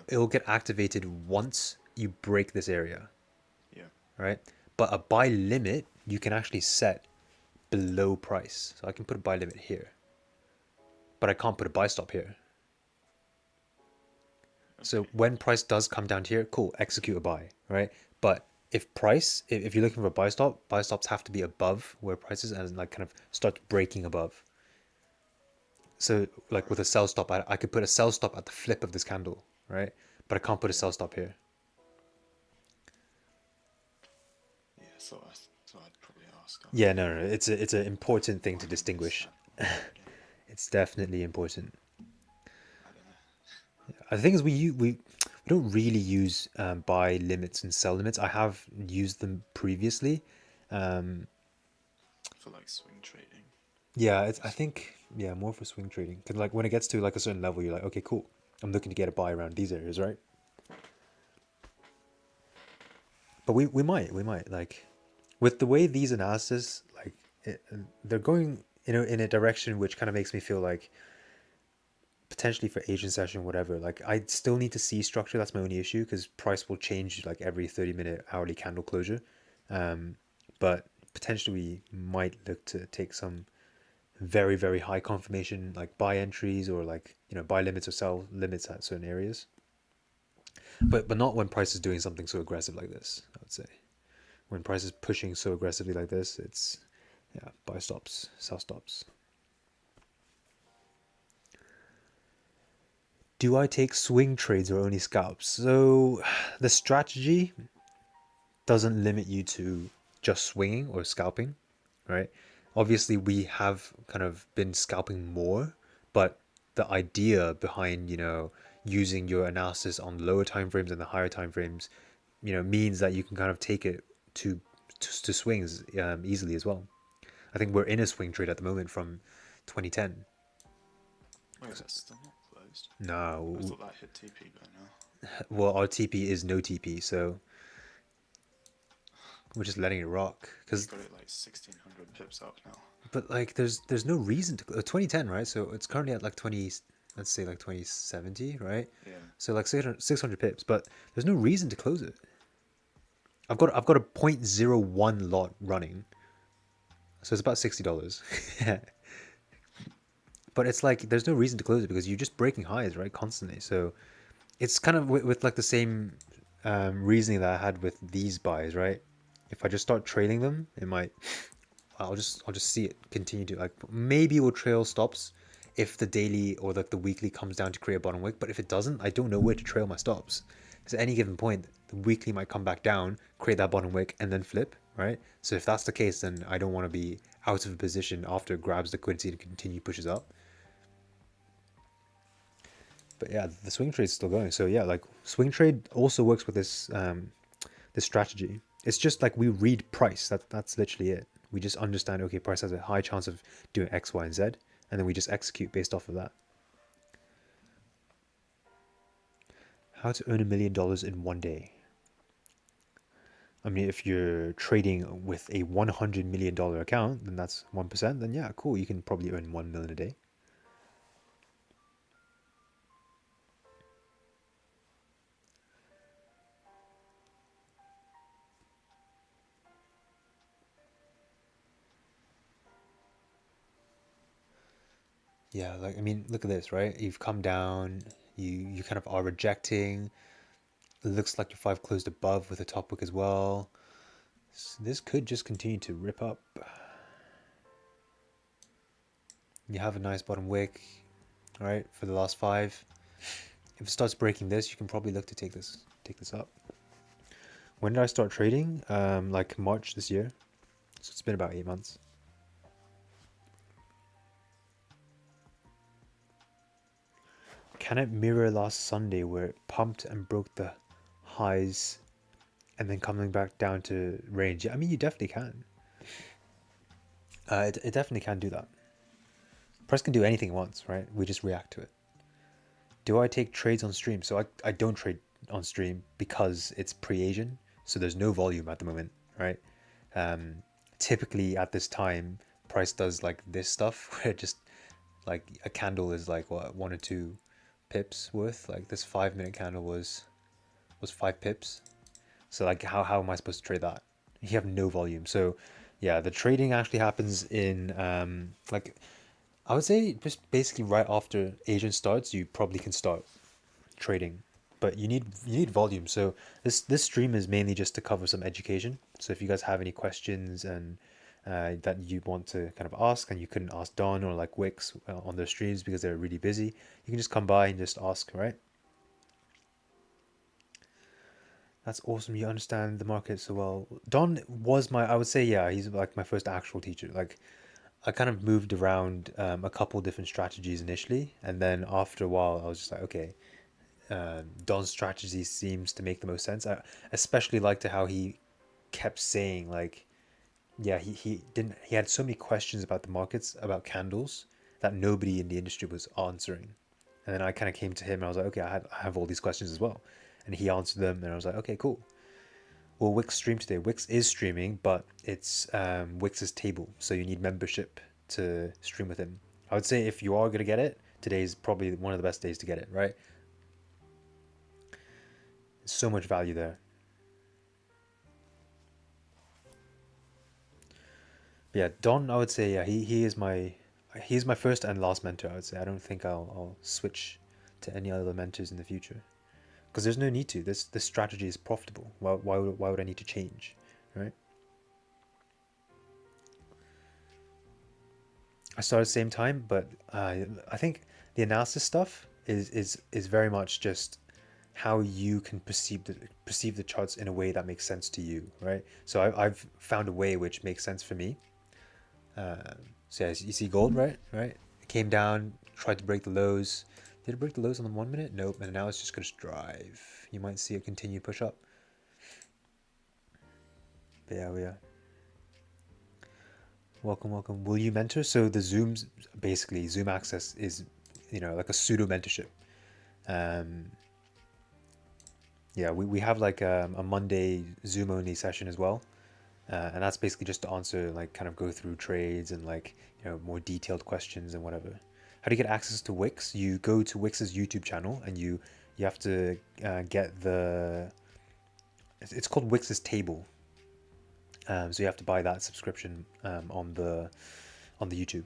it'll get activated once you break this area. Yeah. Right? But a buy limit you can actually set below price. So I can put a buy limit here, but I can't put a buy stop here. So when price does come down here, cool, execute a buy, right? But if you're looking for a buy stops have to be above where price is and like kind of start breaking above. So like with a sell stop, I could put a sell stop at the flip of this candle, right? But I can't put a sell stop here. Yeah, so I'd probably ask. Yeah, no, it's an important thing to distinguish. It's definitely important. I don't know. The thing is, we don't really use buy limits and sell limits. I have used them previously. For like swing trading. Yeah, I think more for swing trading. Because like when it gets to like a certain level, you're like, okay, cool, I'm looking to get a buy around these areas, right? But we might like with the way these analysis like they're going, you know, in a direction which kind of makes me feel like potentially for Asian session, whatever, like I still need to see structure. That's my only issue, because price will change like every 30-minute hourly candle closure. But potentially we might look to take some very, very high confirmation like buy entries, or like, you know, buy limits or sell limits at certain areas. But not when price is doing something so aggressive like this, I would say. When price is pushing so aggressively like this, it's buy stops, sell stops. Do I take swing trades or only scalps? So the strategy doesn't limit you to just swinging or scalping, right? Obviously, we have kind of been scalping more, but the idea behind, you know, using your analysis on lower time frames and the higher time frames, you know, means that you can kind of take it to swings easily as well. I think we're in a swing trade at the moment from 2010. Wait, is that still not closed? No. I thought that hit TP by now. Well, our TP is no TP, so we're just letting it rock. Because got it like 1600 pips up now. But like, there's no reason to 2010, right? So it's currently at like 20, let's say like 2070, right? Yeah. So like 600 pips, but there's no reason to close it. I've got a 0.01 lot running, so it's about $60. But it's like there's no reason to close it because you're just breaking highs, right, constantly. So it's kind of with like the same reasoning that I had with these buys, right? If I just start trailing them, it might. I'll just see it continue to like maybe we'll trail stops if the daily or like the weekly comes down to create a bottom wick. But if it doesn't, I don't know where to trail my stops. Because at any given point, the weekly might come back down, create that bottom wick, and then flip, right? So if that's the case, then I don't want to be out of a position after it grabs liquidity and continue pushes up. But yeah, the swing trade is still going. So yeah, like swing trade also works with this strategy. It's just like we read price. That's literally it. We just understand, okay, price has a high chance of doing X, Y, and Z, and then we just execute based off of that. How to earn $1 million in one day? I mean, if you're trading with a $100 million account, then that's 1%. Then yeah, cool. You can probably earn 1 million a day. Yeah, like I mean, look at this, right? You've come down, you kind of are rejecting. It looks like your 5 closed above with a top wick as well. So this could just continue to rip up. You have a nice bottom wick, all right, for the last 5. If it starts breaking this, you can probably look to take this up. When did I start trading? Like March this year. So it's been about 8 months. Can it mirror last Sunday where it pumped and broke the highs and then coming back down to range? Yeah, I mean, you definitely can. It definitely can do that. Price can do anything it wants, right? We just react to it. Do I take trades on stream? So I don't trade on stream because it's pre-Asian. So there's no volume at the moment, right? Typically at this time, price does like this stuff where just like a candle is like what 1 or 2 pips worth. Like this 5-minute candle was 5 pips. So like how am I supposed to trade that? You have no volume. So yeah, the trading actually happens in like I would say just basically right after Asian starts, you probably can start trading, but you need volume. So this stream is mainly just to cover some education. So if you guys have any questions and that you want to kind of ask and you couldn't ask Don or like Wix on their streams because they're really busy, you can just come by and just ask, right? That's awesome. You understand the market so well. Don was I would say, yeah, he's like my first actual teacher. Like I kind of moved around a couple different strategies initially, and then after a while, I was just like, okay, Don's strategy seems to make the most sense. I especially liked how he kept saying like, yeah, he had so many questions about the markets, about candles that nobody in the industry was answering. And then I kind of came to him and I was like, okay, I have all these questions as well. And he answered them and I was like, okay, cool. Well, Wix stream today. Wix is streaming, but it's Wix's table. So you need membership to stream with him. I would say if you are going to get it, today's probably one of the best days to get it, right? So much value there. But yeah, Don, I would say, yeah, he's my first and last mentor. I would say I don't think I'll switch to any other mentors in the future because there's no need to. This strategy is profitable. Why would I need to change, right? I started at the same time, but I think the analysis stuff is very much just how you can perceive the charts in a way that makes sense to you, right? So I've found a way which makes sense for me. So yeah, you see gold, right? It came down, tried to break the lows. Did it break the lows on the 1 minute? Nope. And now it's just going to drive. You might see it continue push up. But yeah. Welcome. Will you mentor? So the Zoom's basically Zoom access is, like a pseudo mentorship. Yeah, we have like a Monday Zoom only session as well. And that's basically just to answer, like, kind of go through trades and like, more detailed questions and whatever. How do you get access to Wix? You go to Wix's YouTube channel and you have to get the it's called Wix's Table. So you have to buy that subscription on the YouTube.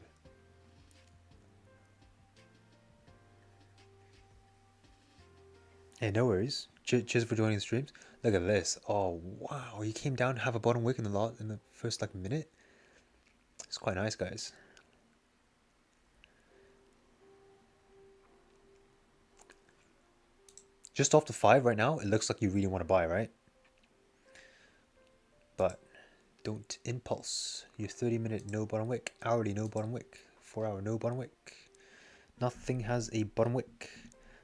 Hey, no worries. Cheers for joining the streams. Look at this. Oh wow, he came down to have a bottom wick in the first like minute. It's quite nice, guys. Just off the 5 right now, it looks like you really want to buy, right? But don't impulse. Your 30-minute no bottom wick, hourly no bottom wick, 4-hour no bottom wick. Nothing has a bottom wick.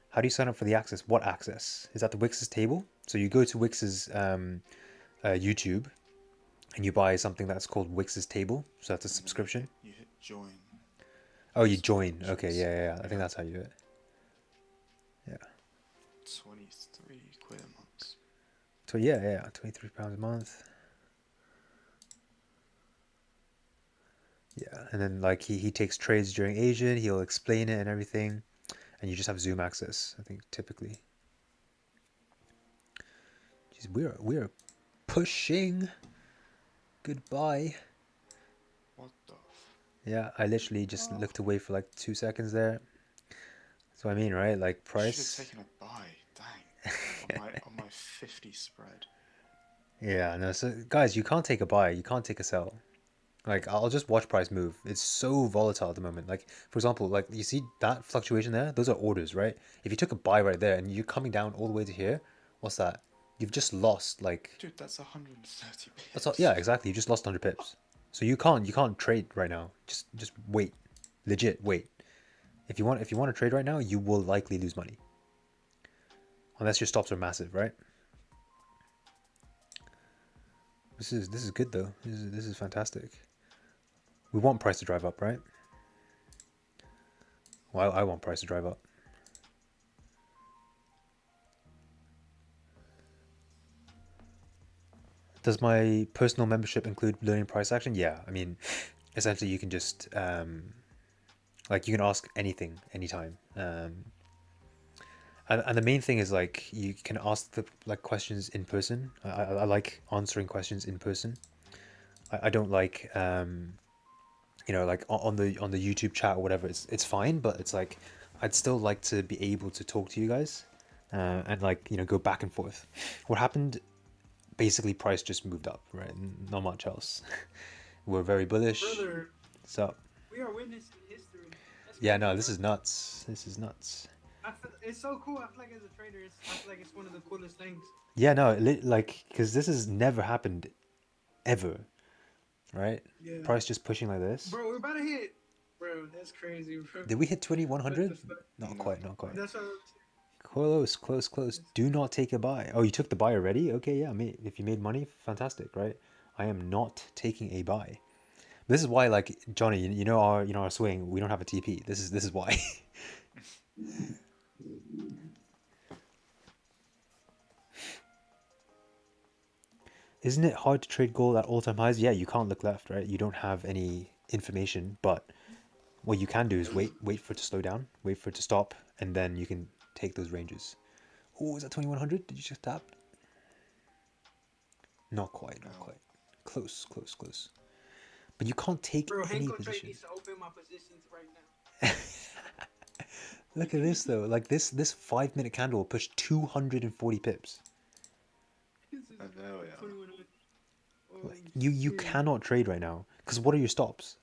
How do you sign up for the access? What access? Is that the Wix's table? So you go to Wix's YouTube and you buy something that's called Wix's Table. So that's a subscription. You hit join. Oh, you join. Okay, yeah. I think that's how you do it. Yeah. 23 quid a month. So yeah, £23 a month. Yeah, and then like he takes trades during Asian, he'll explain it and everything, and you just have Zoom access, I think, typically. Jeez, we're pushing. Goodbye. What the Yeah, I literally just looked away for like 2 seconds there. That's what I mean, right? Like price. Should have taken a buy, dang. on my 50 spread. Yeah, no, so guys, you can't take a buy, you can't take a sell. Like, I'll just watch price move. It's so volatile at the moment. Like, for example, like you see that fluctuation there? Those are orders, right? If you took a buy right there and you're coming down all the way to here, what's that? You've just lost like. Dude, that's 130 pips. That's all, yeah, exactly. You just lost 100 pips. So you can't trade right now. Just wait. Legit, wait. If you want to trade right now, you will likely lose money. Unless your stops are massive, right? This is good though. This is fantastic. We want price to drive up, right? Well, I want price to drive up. Does my personal membership include learning price action? Yeah, I mean, essentially you can just like you can ask anything, anytime. And the main thing is like you can ask the like questions in person. I like answering questions in person. I don't like you know, like on the YouTube chat or whatever. It's fine, but it's like I'd still like to be able to talk to you guys and like, you know, go back and forth. What happened? Basically, price just moved up, right? Not much else. We're very bullish. Brother, So we are witnessing history. That's yeah, crazy, no, this bro. is nuts. This is nuts. It's so cool. I feel like as a trader, I feel like it's one of the coolest things. Yeah, no, like because this has never happened ever, right? Yeah. Price just pushing like this. Bro, we're about to hit. Bro, that's crazy, bro. Did we hit 2100? What the fuck? Not No. quite, not quite. That's what Close. Do not take a buy. Oh, you took the buy already? Okay, yeah. If you made money, fantastic, right? I am not taking a buy. This is why, like Johnny, you know our swing. We don't have a TP. This is why. Isn't it hard to trade gold at all-time highs? Yeah, you can't look left, right? You don't have any information, but what you can do is wait for it to slow down, wait for it to stop, and then you can take those ranges. Oh, is that 2100? Did you just tap? Not quite. Close. But you can't take Bro, any Henko trade position. needs to open my positions right now. Look at this though. Like this 5-minute candle pushed 240 pips. This is And there we are. 2100. Oh, Like you cannot trade right now because what are your stops?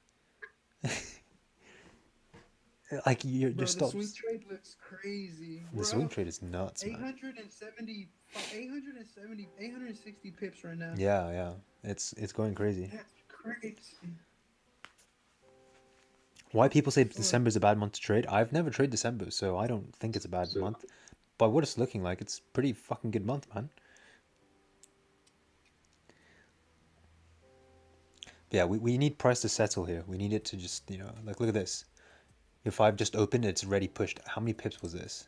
Like your Bro, the stops. swing trade looks crazy. The swing trade is nuts, man. 860 pips right now. Yeah. It's going crazy. That's crazy. Why people say December is a bad month to trade? I've never traded December, so I don't think it's a bad month. But what it's looking like, it's a pretty fucking good month, man. Yeah, we need price to settle here. We need it to just, you know, like look at this. Your 5 just opened, it's already pushed. How many pips was this?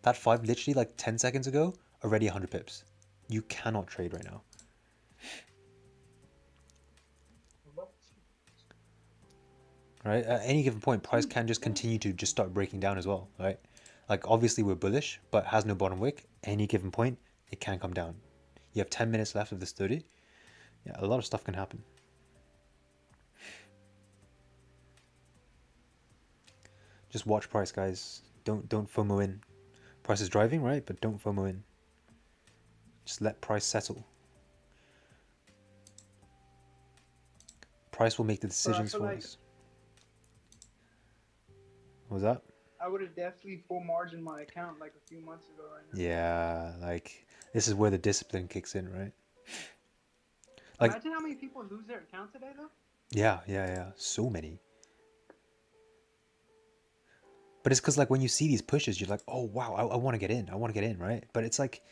That 5 literally like 10 seconds ago, already 100 pips. You cannot trade right now. Right? At any given point, price can just continue to just start breaking down as well, right? Like obviously we're bullish, but has no bottom wick. Any given point, it can come down. You have 10 minutes left of this 30. Yeah, a lot of stuff can happen. Just watch price, guys. Don't FOMO in. Price is driving, right? But don't FOMO in. Just let price settle. Price will make the decisions for us. What was that? I would have definitely full margined my account like a few months ago right now. Yeah, like this is where the discipline kicks in, right? Like, imagine how many people lose their account today though. Yeah. So many. But it's because like when you see these pushes, you're like, oh wow, I want to get in. I want to get in, right? But it's like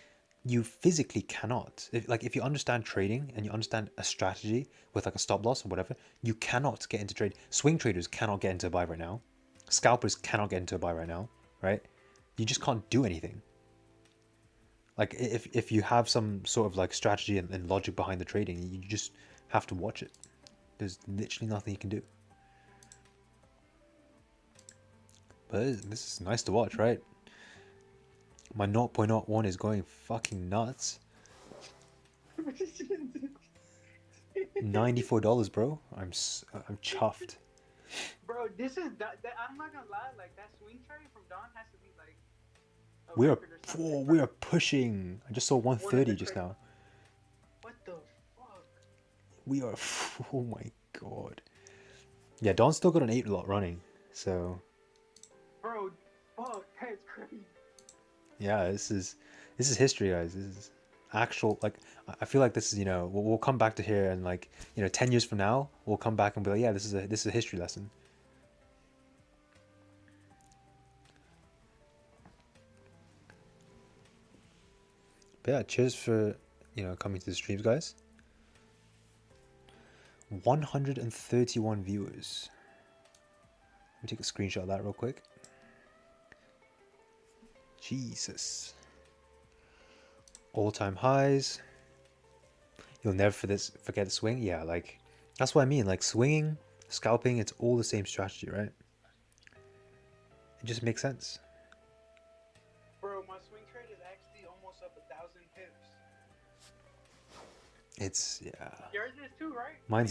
you physically cannot. If you understand trading and you understand a strategy with like a stop loss or whatever, you cannot get into trade. Swing traders cannot get into a buy right now. Scalpers cannot get into a buy right now, right? You just can't do anything. Like if you have some sort of like strategy and logic behind the trading, you just have to watch it. There's literally nothing you can do. But this is nice to watch, right? My 0.01 is going fucking nuts. $94, bro. I'm chuffed. Bro, this is that I'm not gonna lie, like that swing trade from Don has to be like we are pushing. I just saw 130 just now. What the fuck? We are oh my god. Yeah, Don's still got an 8 lot running, so bro, fuck, that's crazy. Yeah, this is history, guys. This is actual, like, I feel like this is, we'll come back to here and like, 10 years from now, we'll come back and be like, yeah, this is a history lesson. But yeah, cheers for, coming to the streams, guys. 131 viewers. Let me take a screenshot of that real quick. Jesus. All-time highs. You'll never forget the swing. Yeah, like that's what I mean. Like swinging, scalping, it's all the same strategy, right? It just makes sense. Bro, my swing trade is actually almost up 1,000 pips. It's Yours is too, right? Mine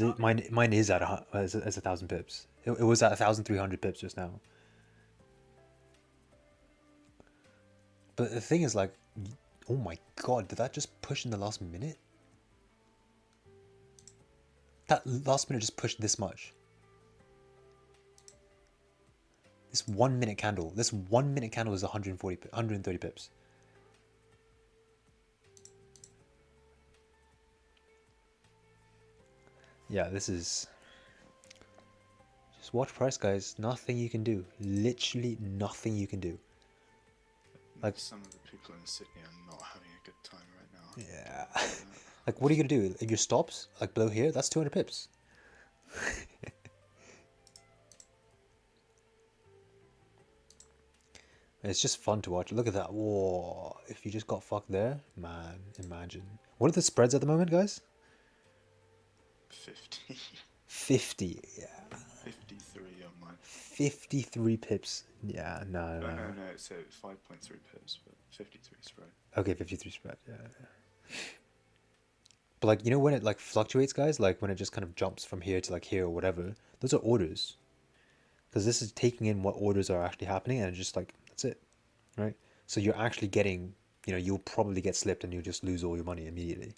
is at 1,000 pips. It was at 1,300 pips just now. But the thing is, like, oh my god, did that just push in the last minute? That last minute just pushed this much. This 1 minute candle. This 1 minute candle is 130 pips. Yeah, this is... Just watch price, guys. Nothing you can do. Literally nothing you can do. Like, some of the people in Sydney are not having a good time right now. Yeah. Like, what are you gonna do? If your stops, like below here, that's 200 pips. It's just fun to watch. Look at that. Whoa. If you just got fucked there, man, imagine. What are the spreads at the moment, guys? 50. 50, yeah. 53 on mine. 53 pips. Yeah, no. No, it's 5.3 pips, but 53 spread. Okay, 53 spread, yeah. But like, when it like fluctuates, guys, like when it just kind of jumps from here to like here or whatever, those are orders. Because this is taking in what orders are actually happening, and it's just like, that's it, right? So you're actually getting, you'll probably get slipped and you'll just lose all your money immediately.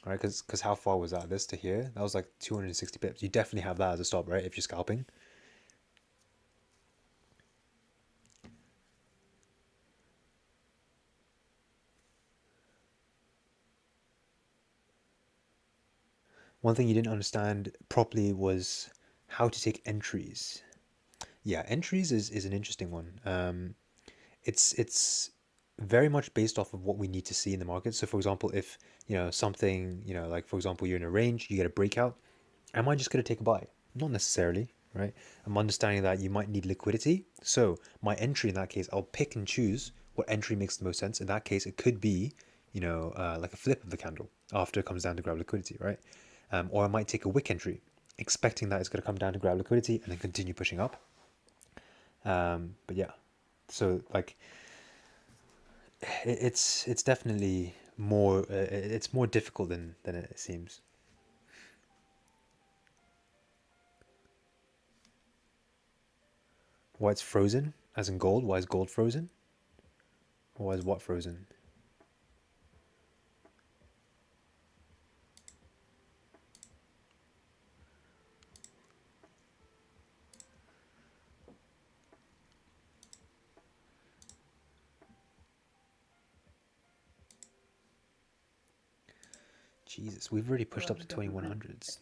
Right, because how far was that? This to here? That was like 260 pips. You definitely have that as a stop, right? If you're scalping. One thing you didn't understand properly was how to take entries. Yeah, entries is an interesting one. It's very much based off of what we need to see in the market. So for example, if something, like for example, you're in a range, you get a breakout, am I just going to take a buy? Not necessarily, right? I'm understanding that you might need liquidity. So my entry in that case, I'll pick and choose what entry makes the most sense. In that case, it could be, like a flip of the candle after it comes down to grab liquidity, right? Or I might take a wick entry, expecting that it's going to come down to grab liquidity and then continue pushing up. But yeah, so like it's definitely more it's more difficult than it seems. Why it's frozen? As in gold? Why is gold frozen? Or why is what frozen? Jesus, we've already pushed up to 2100s.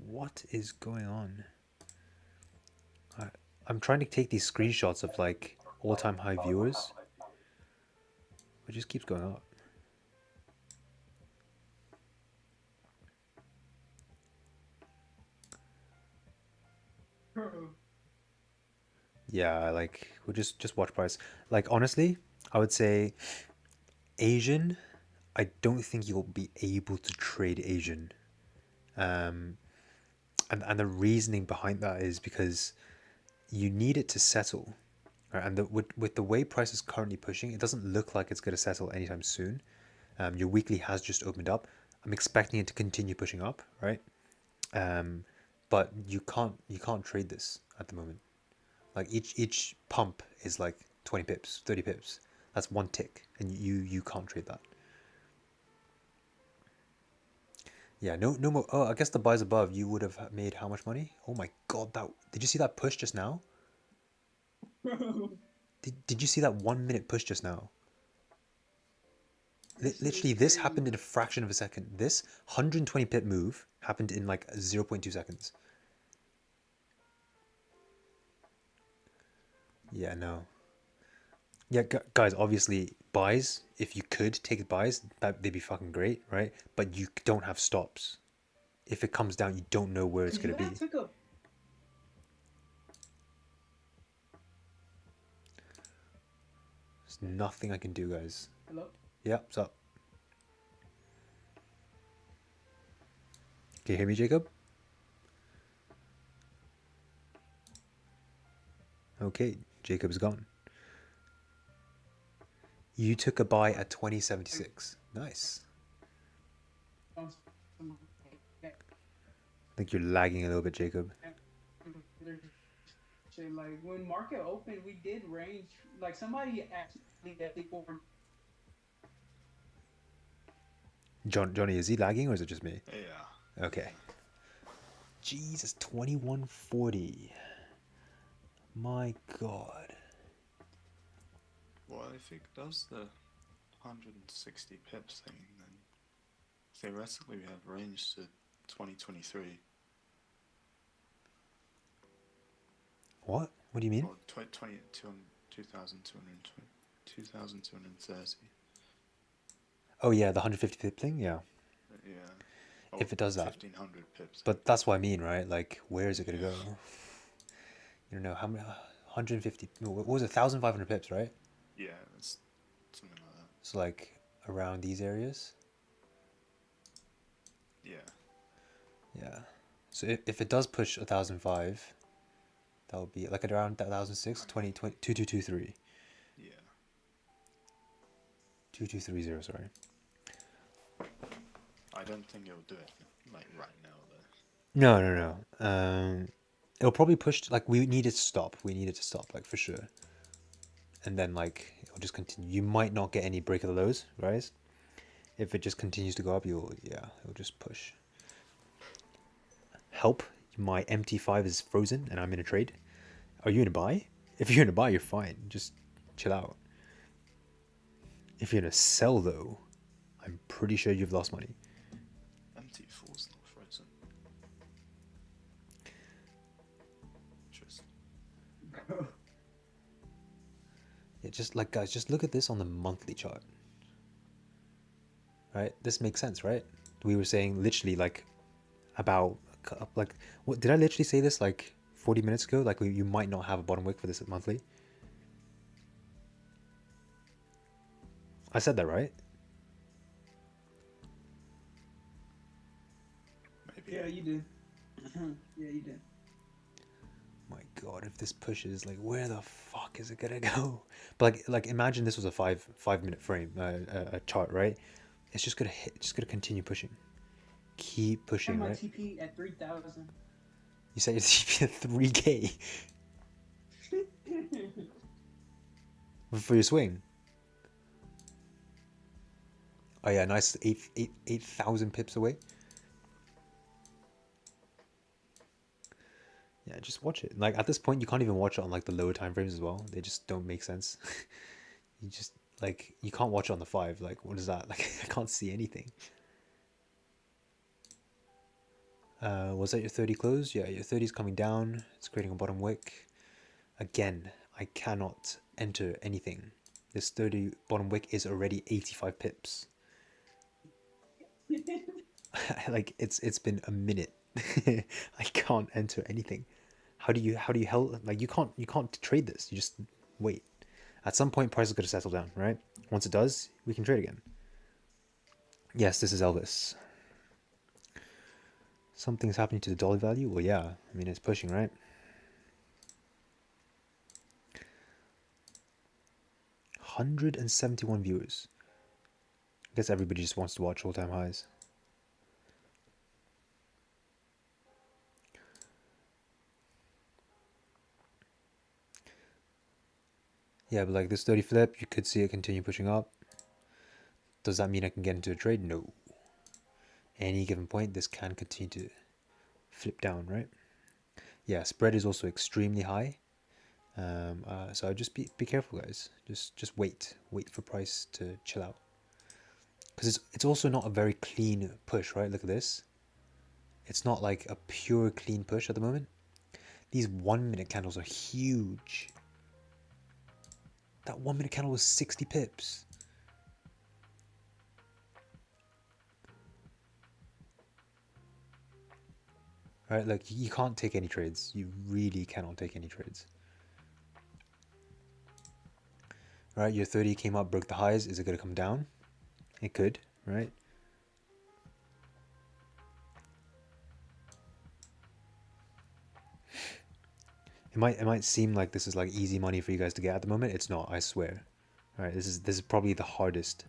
What is going on? I'm trying to take these screenshots of like all-time high viewers. It just keeps going up. Yeah, like we'll just watch price. Like honestly, I would say Asian. I don't think you'll be able to trade Asian. And the reasoning behind that is because you need it to settle, right? And with the way price is currently pushing, it doesn't look like it's going to settle anytime soon. Your weekly has just opened up. I'm expecting it to continue pushing up, right? But you can't trade this at the moment. Like each pump is like 20 pips, 30 pips. That's one tick, and you can't trade that. Yeah, no more. Oh, I guess the buys above, you would have made how much money? Oh my god, did you see that push just now? Did you see that 1 minute push just now? Literally, this happened in a fraction of a second. This 120 pip move happened in like 0.2 seconds. Yeah, no. Yeah, guys, obviously, buys, if you could take buys, they'd be fucking great, right? But you don't have stops. If it comes down, you don't know where it's going to be. There's nothing I can do, guys. Hello? Yeah, what's up? Can you hear me, Jacob? Okay, Jacob's gone. You took a buy at 2076. Nice. I think you're lagging a little bit, Jacob. Like when market opened, we did range. Like somebody actually formed. Johnny, is he lagging or is it just me? Yeah. Okay. Jesus, 2140. My god. Well, if it does the 160 pips thing, then theoretically we have range to 2023. What? What do you mean? Or 2,230. Oh yeah, the 150 pip thing? Yeah. Yeah. If it does that. 1,500 pips. But that's what I mean, right? Like, where is it going to go? You don't know how many... 150... What was it? 1,500 pips, right? Yeah, it's something like that. So like around these areas? Yeah. Yeah. So if it does push 1,005, that would be like at around 1,006, 2223. Yeah. 2230, sorry. I don't think it'll do it like right now though. No. It'll probably push like we need it to stop. We need it to stop, like for sure. And then like it'll just continue. You might not get any break of the lows, right? If it just continues to go up, it'll just push. Help, my MT5 is frozen and I'm in a trade. Are you in a buy? If you're in a buy, you're fine. Just chill out. If you're in a sell though, I'm pretty sure you've lost money. MT4's not frozen. Interesting. Yeah, just like guys, just look at this on the monthly chart. Right? This makes sense, right? We were saying literally like about like what did I literally say this like 40 minutes ago? Like you might not have a bottom wick for this monthly. I said that, right? Maybe. Yeah, you did. Yeah, you did. My god, if this pushes, like, where the fuck is it gonna go? But like imagine this was a 5 minute frame, a chart, right? It's just gonna hit, just gonna continue pushing, keep I pushing, have my right? TP at 3,000. You set your TP at 3K for your swing. Oh yeah, nice, 8,000 pips away. Yeah, just watch it. Like at this point, you can't even watch it on like the lower time frames as well. They just don't make sense. You just like you can't watch it on the 5. Like what is that? Like I can't see anything. Was that your 30 close? Yeah, your 30 is coming down. It's creating a bottom wick. Again, I cannot enter anything. This 30 bottom wick is already 85 pips. Like it's been a minute. I can't enter anything. How do you hell, like you can't trade this. You just wait. At some point price is going to settle down, right? Once it does, we can trade again. Yes, this is Elvis. Something's happening to the dollar value. Well, yeah, I mean it's pushing, right? $171 viewers. I guess everybody just wants to watch all-time highs. Yeah, but like this 30 flip, you could see it continue pushing up. Does that mean I can get into a trade? No. Any given point, this can continue to flip down, right? Yeah, spread is also extremely high. So just be careful, guys. Just wait for price to chill out. Because it's also not a very clean push, right? Look at this. It's not like a pure clean push at the moment. These 1 minute candles are huge. That 1 minute candle was 60 pips. Right, like you can't take any trades. You really cannot take any trades. Right, your 30 came up, broke the highs. Is it going to come down? It could, right? It might seem like this is like easy money for you guys to get at the moment. It's not, I swear. All right, this is probably the hardest.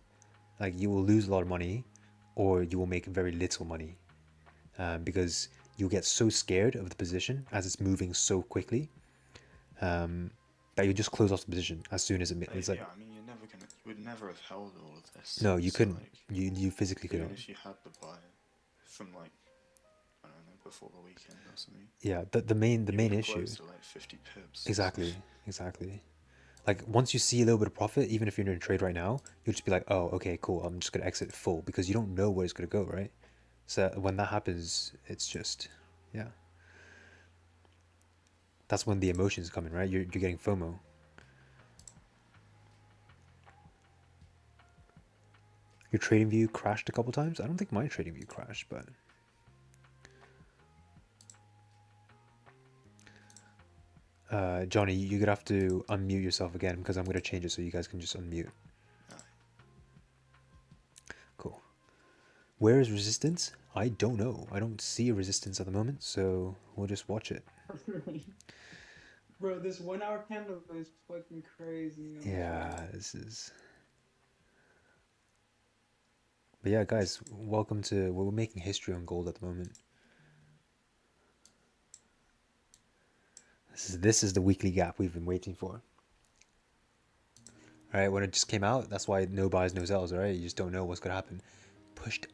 Like you will lose a lot of money, or you will make very little money, because you'll get so scared of the position as it's moving so quickly, that you just close off the position as soon as it's like. Yeah, I mean, you would never have held all of this. No, you so, couldn't. Like, You physically couldn't. even if you had the buy from like, I don't know, before the weekend or something. Yeah, the main issue. Close to like 50 pips. Exactly. Like once you see a little bit of profit, even if you're in a trade right now, you'll just be like, oh, okay, cool. I'm just gonna exit full, because you don't know where it's gonna go, right? So when that happens, it's just, yeah. That's when the emotions come in, right? You're getting FOMO. Your trading view crashed a couple times. I don't think my trading view crashed, but Johnny, you're gonna have to unmute yourself again, because I'm gonna change it so you guys can just unmute. Cool. Where is resistance? I don't know. I don't see a resistance at the moment, so we'll just watch it. Bro, this 1 hour candle is fucking crazy. Yeah, this is. But yeah, guys, welcome to. We're making history on gold at the moment. This is the weekly gap we've been waiting for. All right, when it just came out, that's why no buys, no sells. All right, you just don't know what's gonna happen. Pushed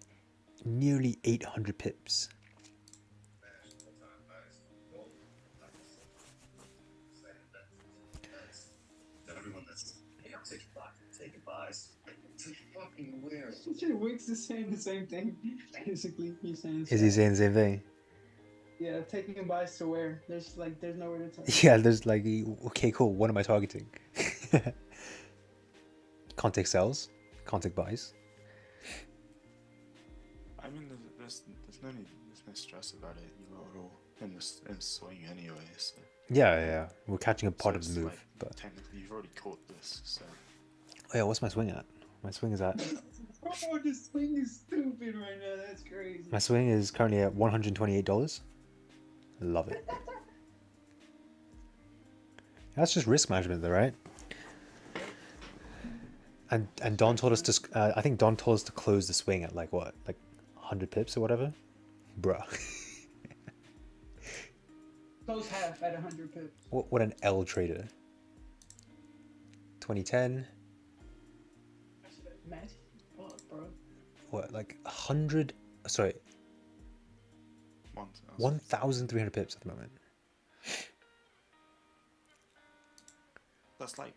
nearly 800 pips. Wick's is saying the same thing. Basically, he's saying. Is he saying the same thing? Yeah, taking buys to where there's nowhere to take. Yeah, there's like, okay, cool. What am I targeting? Can't take sells. Can't take buys. I mean, there's no stress about it. You are all in swing anyway. So. Yeah. We're catching a part of the move, like, but technically you've already caught this. So. Oh yeah, what's my swing at? My swing is at. Oh, this swing is stupid right now. That's crazy. My swing is currently at $128. Love it. That's just risk management, though, right? And Don told us to. I think Don told us to close the swing at like what, like 100 pips or whatever, bruh. Close half at 100 pips. What an L trader. 2010. Magic. Fuck, bro. What, like 100? Sorry, 1,000. 1,300 pips at the moment. That's like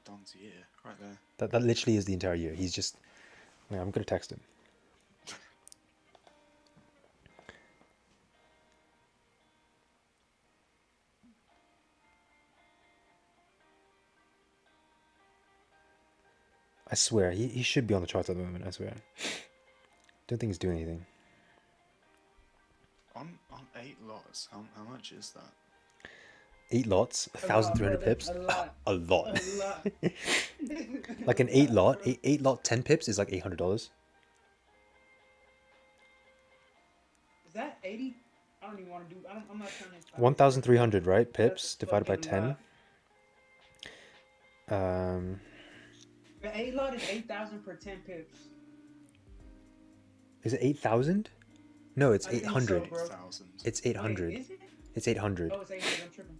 Don's year right there. That literally is the entire year. He's just. Yeah, I'm gonna text him. I swear, he should be on the charts at the moment, I swear. Don't think he's doing anything. On 8 lots, how much is that? 8 lots, 1,300 pips. A lot. A lot. A lot. Like an 8 lot, 8 lot, 10 pips is like $800. Is that 80? I don't even want to do. I'm not trying to. 1,300, right? Pips That's divided by fucking 10. lot. The 8 lot is 8,000 per 10 pips. Is it 8,000? No, it's I think so, 800. bro. 1,000. It's Wait, 800. is it? It's 800. Oh, it's 800. I'm tripping.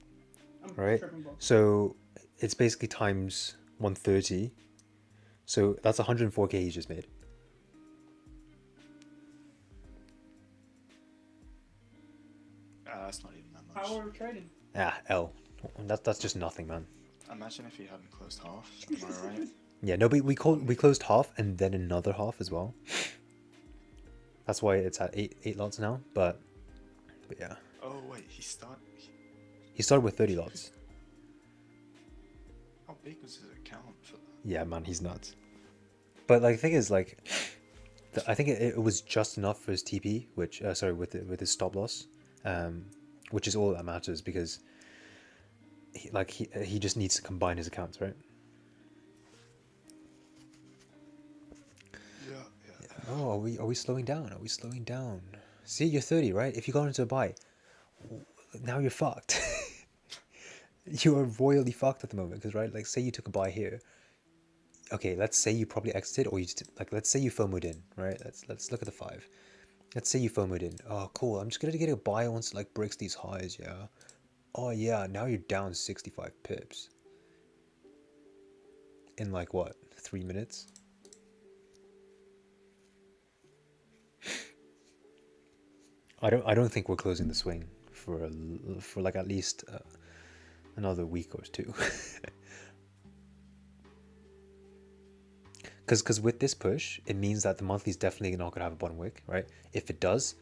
I'm Right? tripping, bro. So it's basically times 130. So that's 104k he just made. That's not even that much. Power of trading. Ah, L. That's just nothing, man. Imagine if he hadn't closed half. Am I right? Yeah, no, but we closed half and then another half as well. That's why it's at 8 lots now. But yeah, Oh wait, he started with 30 lots. How big was his account for that? Yeah, man, he's nuts. But like the thing is, like, I think it was just enough for his TP, which sorry, with his stop loss, which is all that matters because he just needs to combine his accounts, right? Yeah. Oh, are we slowing down? Are we slowing down? See, you're 30, right? If you go into a buy, now you're fucked. You are royally fucked at the moment because, right? Like, say you took a buy here. Okay, let's say you probably exited, or you just, like, let's say you FOMO'd in, right? Let's look at the 5. Let's say you FOMO'd in. Oh, cool. I'm just gonna get a buy once it like breaks these highs, yeah. Oh yeah, now you're down 65 pips. In like what, 3 minutes? I don't think we're closing the swing for like at least another week or two. Because with this push, it means that the monthly is definitely not gonna have a bottom wick, right? If it does,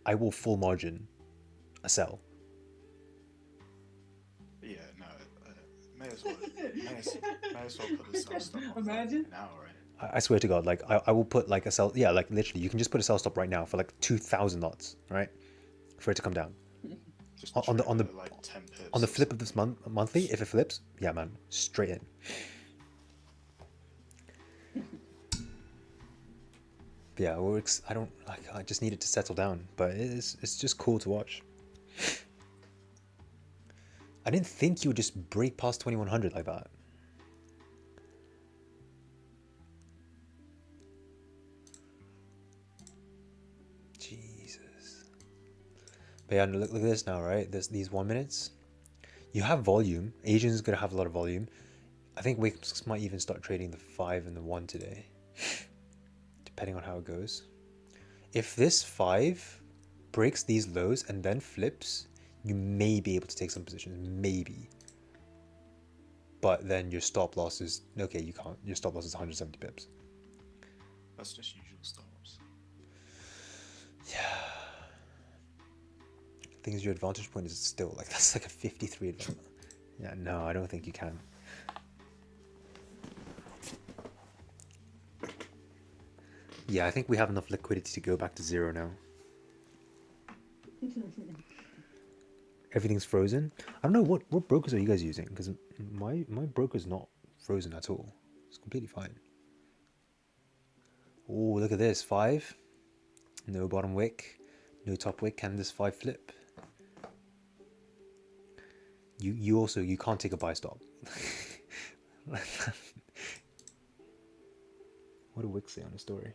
I will full margin a sell. Yeah, no. May as well put the sell stop on Imagine. now, right? I swear to God, like I will put like a sell. Yeah, like literally, you can just put a sell stop right now for like 2,000 lots, right? For it to come down. Just On the like 10 pips. On the flip of this monthly, if it flips, yeah, man, straight in. Yeah, I just need it to settle down, but it's just cool to watch. I didn't think you would just break past 2100 like that. Jesus. But yeah, look at this now, right? These 1 minutes. You have volume. Asian's gonna have a lot of volume. I think Wicks might even start trading the 5 and the 1 today, depending on how it goes. If this 5 breaks these lows and then flips, you may be able to take some positions, maybe. But then your stop loss is, okay, you can't. Your stop loss is 170 pips. That's just usual stops. Yeah. Thing is, your advantage point is still like, that's like a 53 advantage. Yeah, no, I don't think you can. Yeah, I think we have enough liquidity to go back to 0 now. Everything's frozen. I don't know, what brokers are you guys using? Because my broker's not frozen at all. It's completely fine. Oh, look at this. 5. No bottom wick. No top wick. Can this 5 flip? you also you can't take a buy stop. What did Wick say on the story?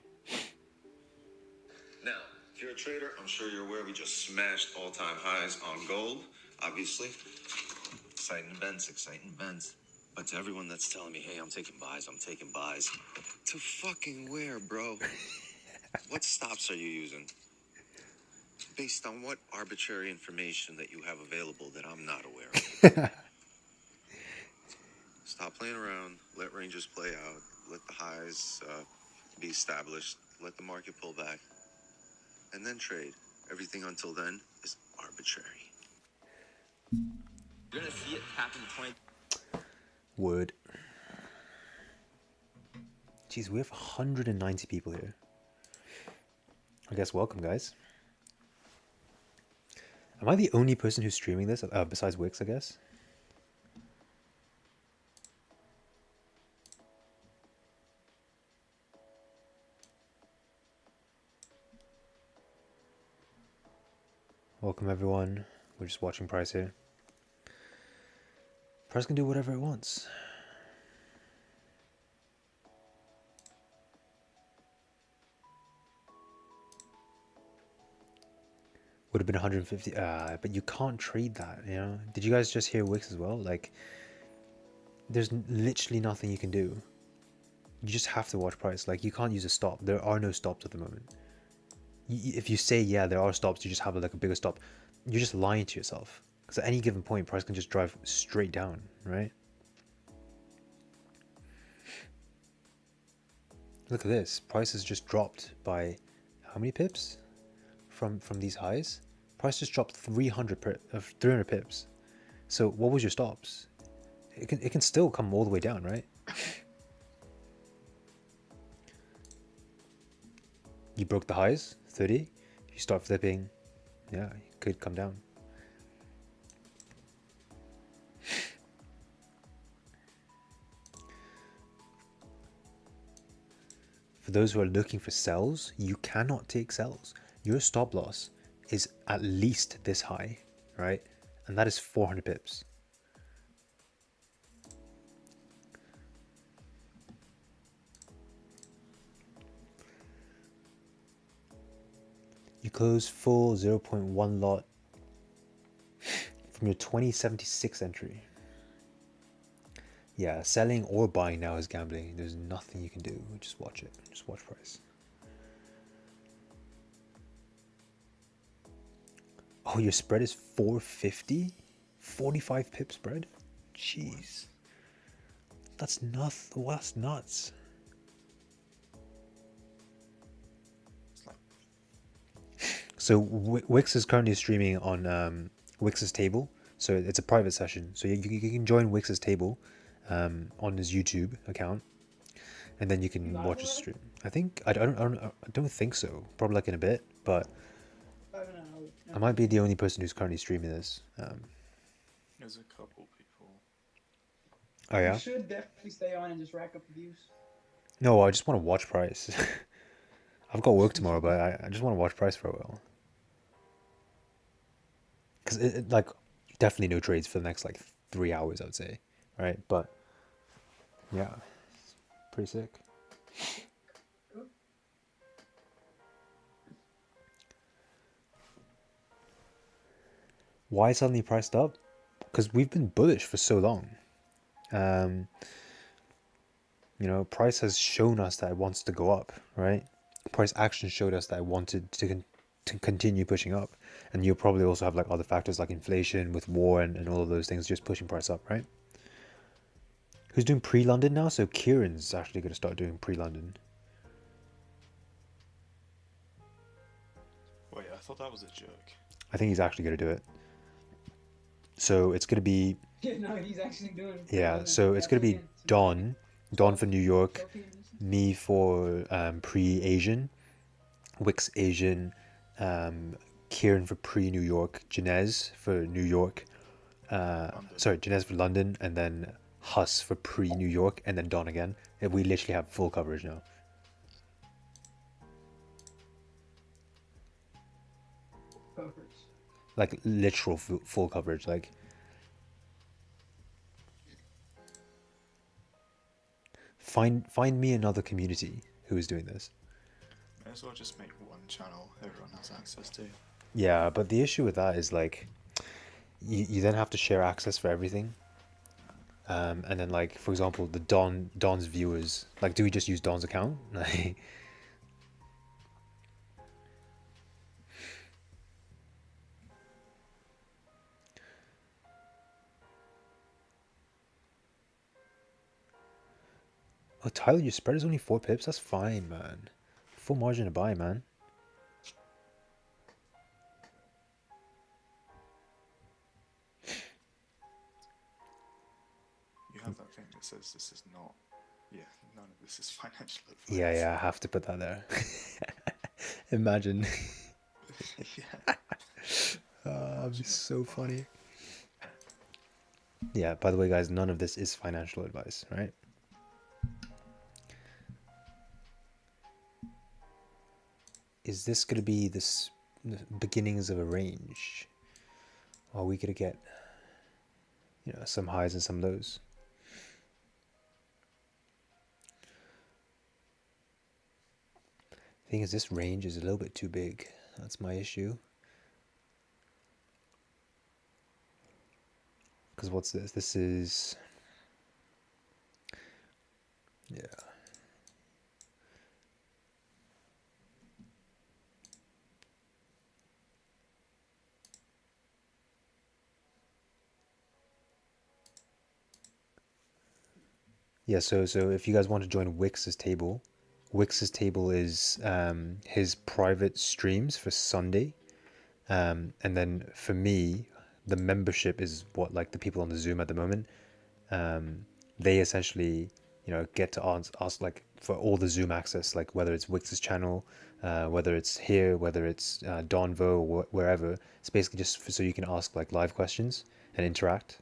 Now, if you're a trader, I'm sure you're aware we just smashed all-time highs on gold, obviously. Exciting events, exciting events. But to everyone that's telling me, hey, I'm taking buys, to fucking where, bro? What stops are you using? Based on what arbitrary information that you have available that I'm not aware of? Stop playing around, let ranges play out, let the highs be established, let the market pull back, and then trade. Everything until then is arbitrary. You're gonna see it happen in 20. Word. Jeez, we have 190 people here. I guess welcome, guys. Am I the only person who's streaming this besides Wix, I guess? Welcome, everyone. We're just watching price here. Price can do whatever it wants. Would have been 150, but you can't trade that, you know? Did you guys just hear Wix as well? Like, there's literally nothing you can do. You just have to watch price. Like, you can't use a stop. There are no stops at the moment. If you say, yeah, there are stops, you just have like a bigger stop, you're just lying to yourself. Because at any given point, price can just drive straight down, right? Look at this. Price has just dropped by how many pips from these highs? Price just dropped 300 pips. So what was your stops? It can still come all the way down, right? You broke the highs, 30. If you start flipping, yeah, it could come down. For those who are looking for sells, you cannot take sells. Your stop loss is at least this high, right? And that is 400 pips. You close full 0.1 lot from your 2076 entry. Yeah, selling or buying now is gambling. There's nothing you can do. Just watch it. Just watch price. Oh, your spread is 450? 45 pip spread? Jeez. That's nuts. That's nuts. So Wix is currently streaming on Wix's table. So it's a private session. So you can join Wix's table on his YouTube account, and then you can watch his stream. I think I don't think so. Probably like in a bit, but I might be the only person who's currently streaming this. There's a couple people. Oh yeah. You should definitely stay on and just rack up the views. No, I just want to watch price. I've got work tomorrow, but I just want to watch price for a while. Because like definitely no trades for the next like 3 hours, I would say, right? But yeah, it's pretty sick. Why suddenly priced up? Because we've been bullish for so long. You know, price has shown us that it wants to go up, right? Price action showed us that it wanted to continue pushing up. And you'll probably also have like other factors like inflation with war and all of those things just pushing price up, right? Who's doing pre-London now? So Kieran's actually going to start doing pre-London. Wait, I thought that was a joke. I think he's actually going to do it. So it's going to be... No, he's actually doing it. Yeah, so it's going to be Don for New York, me for pre-Asian, Wix Asian, Kieran for pre-New York, Janez for New York, Janez for London, and then Huss for pre-New York, and then Don again. We literally have full coverage now. Like literal full coverage. Like find me another community who is doing this. May as well just make one channel everyone has access to. Yeah, but the issue with that is like you then have to share access for everything. And then like for example the Don's viewers, like do we just use Don's account? Like oh Tyler, your spread is only 4 pips? That's fine, man. Full margin to buy, man. You have that thing that says this is not, yeah, none of this is financial advice. Yeah, I have to put that there. Imagine. Yeah. That'd be so funny. Yeah, by the way, guys, none of this is financial advice, right? Is this going to be the beginnings of a range? Or are we going to get, you know, some highs and some lows? The thing is, this range is a little bit too big. That's my issue. Because what's this? This is... yeah. Yeah, so if you guys want to join Wix's table is his private streams for Sunday. And then for me, the membership is what, like the people on the Zoom at the moment, they essentially, you know, get to ask like for all the Zoom access, like whether it's Wix's channel, whether it's here, whether it's DonVo or wherever. It's basically just so you can ask like live questions and interact,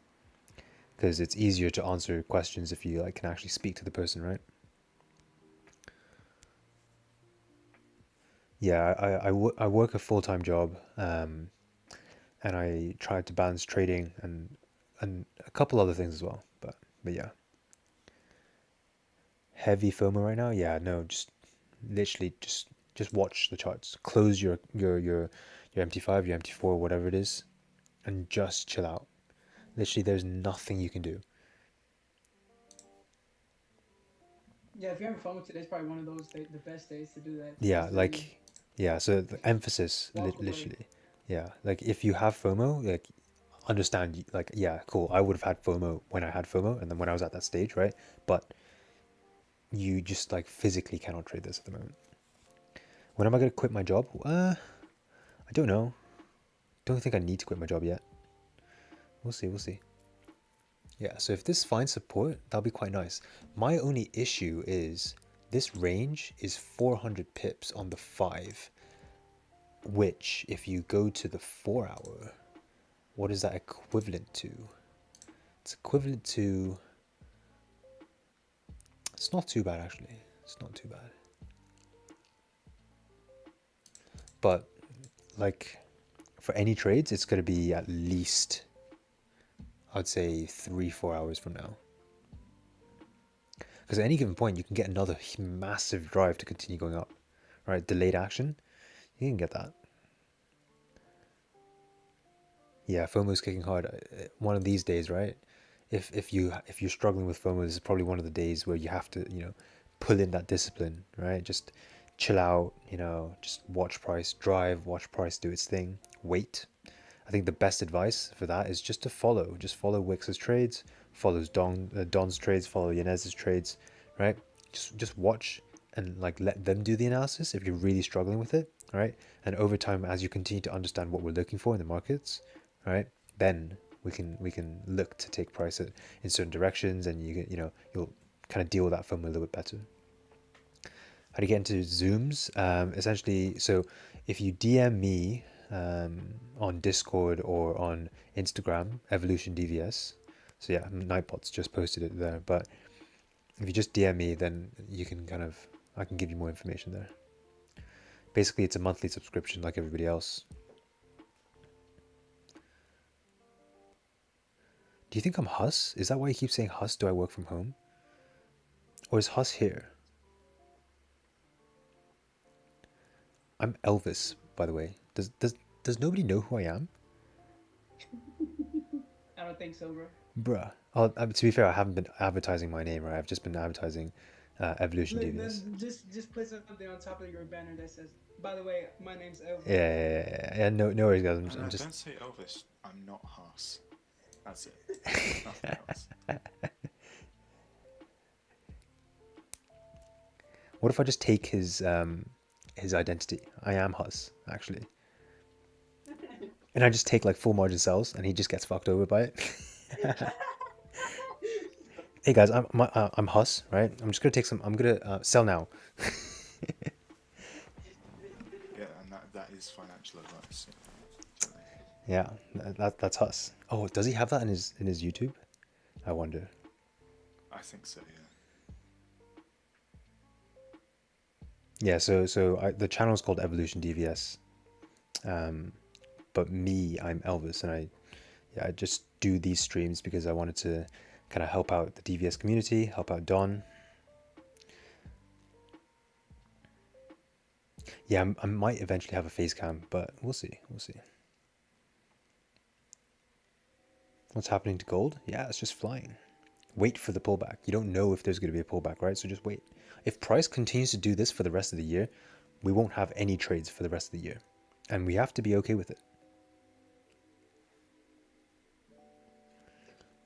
because it's easier to answer questions if you like can actually speak to the person, right? Yeah, I work a full-time job, and I try to balance trading and a couple other things as well. But yeah, heavy FOMO right now. Yeah, no, just literally just watch the charts. Close your MT5, your MT4, whatever it is, and just chill out. Literally, there's nothing you can do. Yeah, if you're having fun with today's probably one of those the best days to do that. Yeah, like, yeah. So the emphasis, literally, yeah. Like if you have FOMO, like understand, like yeah, cool. I would have had FOMO when I had FOMO, and then when I was at that stage, right? But you just like physically cannot trade this at the moment. When am I gonna quit my job? I don't know. Don't think I need to quit my job yet. We'll see. We'll see. Yeah. So if this finds support, that'll be quite nice. My only issue is this range is 400 pips on the 5, which if you go to the 4 hour, what is that equivalent to? It's equivalent to... it's not too bad actually. It's not too bad. But like for any trades, it's going to be at least, I'd say 3-4 hours from now. Because at any given point, you can get another massive drive to continue going up, right? Delayed action, you can get that. Yeah, FOMO's kicking hard. One of these days, right? If you're struggling with FOMO, this is probably one of the days where you have to, you know, pull in that discipline, right? Just chill out, you know, just watch price drive, watch price do its thing, wait. I think the best advice for that is just to follow Wix's trades, follows Don's trades, follow Yanez's trades, right? Just watch and like let them do the analysis if you're really struggling with it, right? And over time, as you continue to understand what we're looking for in the markets, right, then we can look to take price in certain directions, and you'll kind of deal with that FOMO a little bit better. How to get into Zooms? Essentially, so if you DM me on Discord or on Instagram, EvolutionDVS. So yeah, Nightbot's just posted it there. But if you just DM me, then you can I can give you more information there. Basically, it's a monthly subscription like everybody else. Do you think I'm Hus? Is that why you keep saying Hus? Do I work from home? Or is Huss here? I'm Elvis, by the way. Does nobody know who I am? I don't think so, bro. Bruh. Oh, to be fair, I haven't been advertising my name, right? I've just been advertising Evolution Look, DVS. just put something on top of your banner that says, "By the way, my name's Elvis." Yeah. No worries, guys. No, I'm just. don't say Elvis. I'm not Haas. That's it. Nothing else. What if I just take his identity? I am Huss, actually. And I just take like full margin sells, and he just gets fucked over by it. Hey guys, I'm Huss, right? I'm just gonna take some. I'm gonna sell now. Yeah, and that is financial advice. Yeah, that's Huss. Oh, does he have that in his YouTube? I wonder. I think so. Yeah. Yeah, so the channel is called EvolutionDVS, but me, I'm Elvis, and I just do these streams because I wanted to kind of help out the DVS community, help out Don. Yeah, I might eventually have a face cam, but we'll see. What's happening to gold? Yeah, it's just flying. Wait for the pullback. You don't know if there's going to be a pullback, right? So just wait. If price continues to do this for the rest of the year, we won't have any trades for the rest of the year. And we have to be okay with it.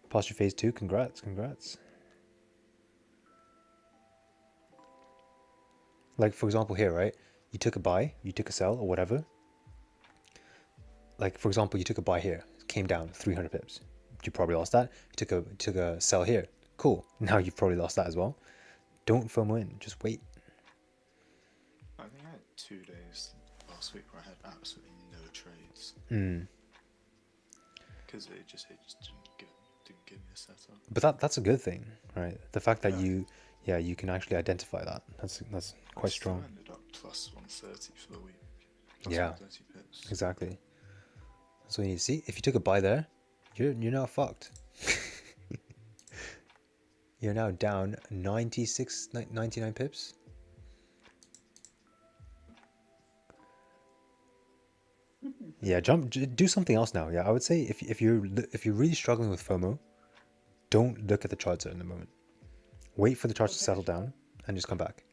Posture phase 2, congrats. Like, for example, here, right? You took a buy, you took a sell, or whatever. Like, for example, you took a buy here, came down 300 pips. You probably lost that. You took a sell here. Cool. Now you've probably lost that as well. Don't FOMO in. Just wait. I think I had 2 days last week where I had absolutely no trades. Because it just didn't give me a setup. But that's a good thing, right? The fact that you can actually identify that. That's quite strong. I ended up plus 130 for the week. Yeah. 130 pips. Exactly. That's what you need to see. If you took a buy there, you're now fucked. You're now down 99 pips. Yeah, do something else now. Yeah, I would say if you're really struggling with FOMO, don't look at the charts at the moment. Wait for the charts to settle down and just come back.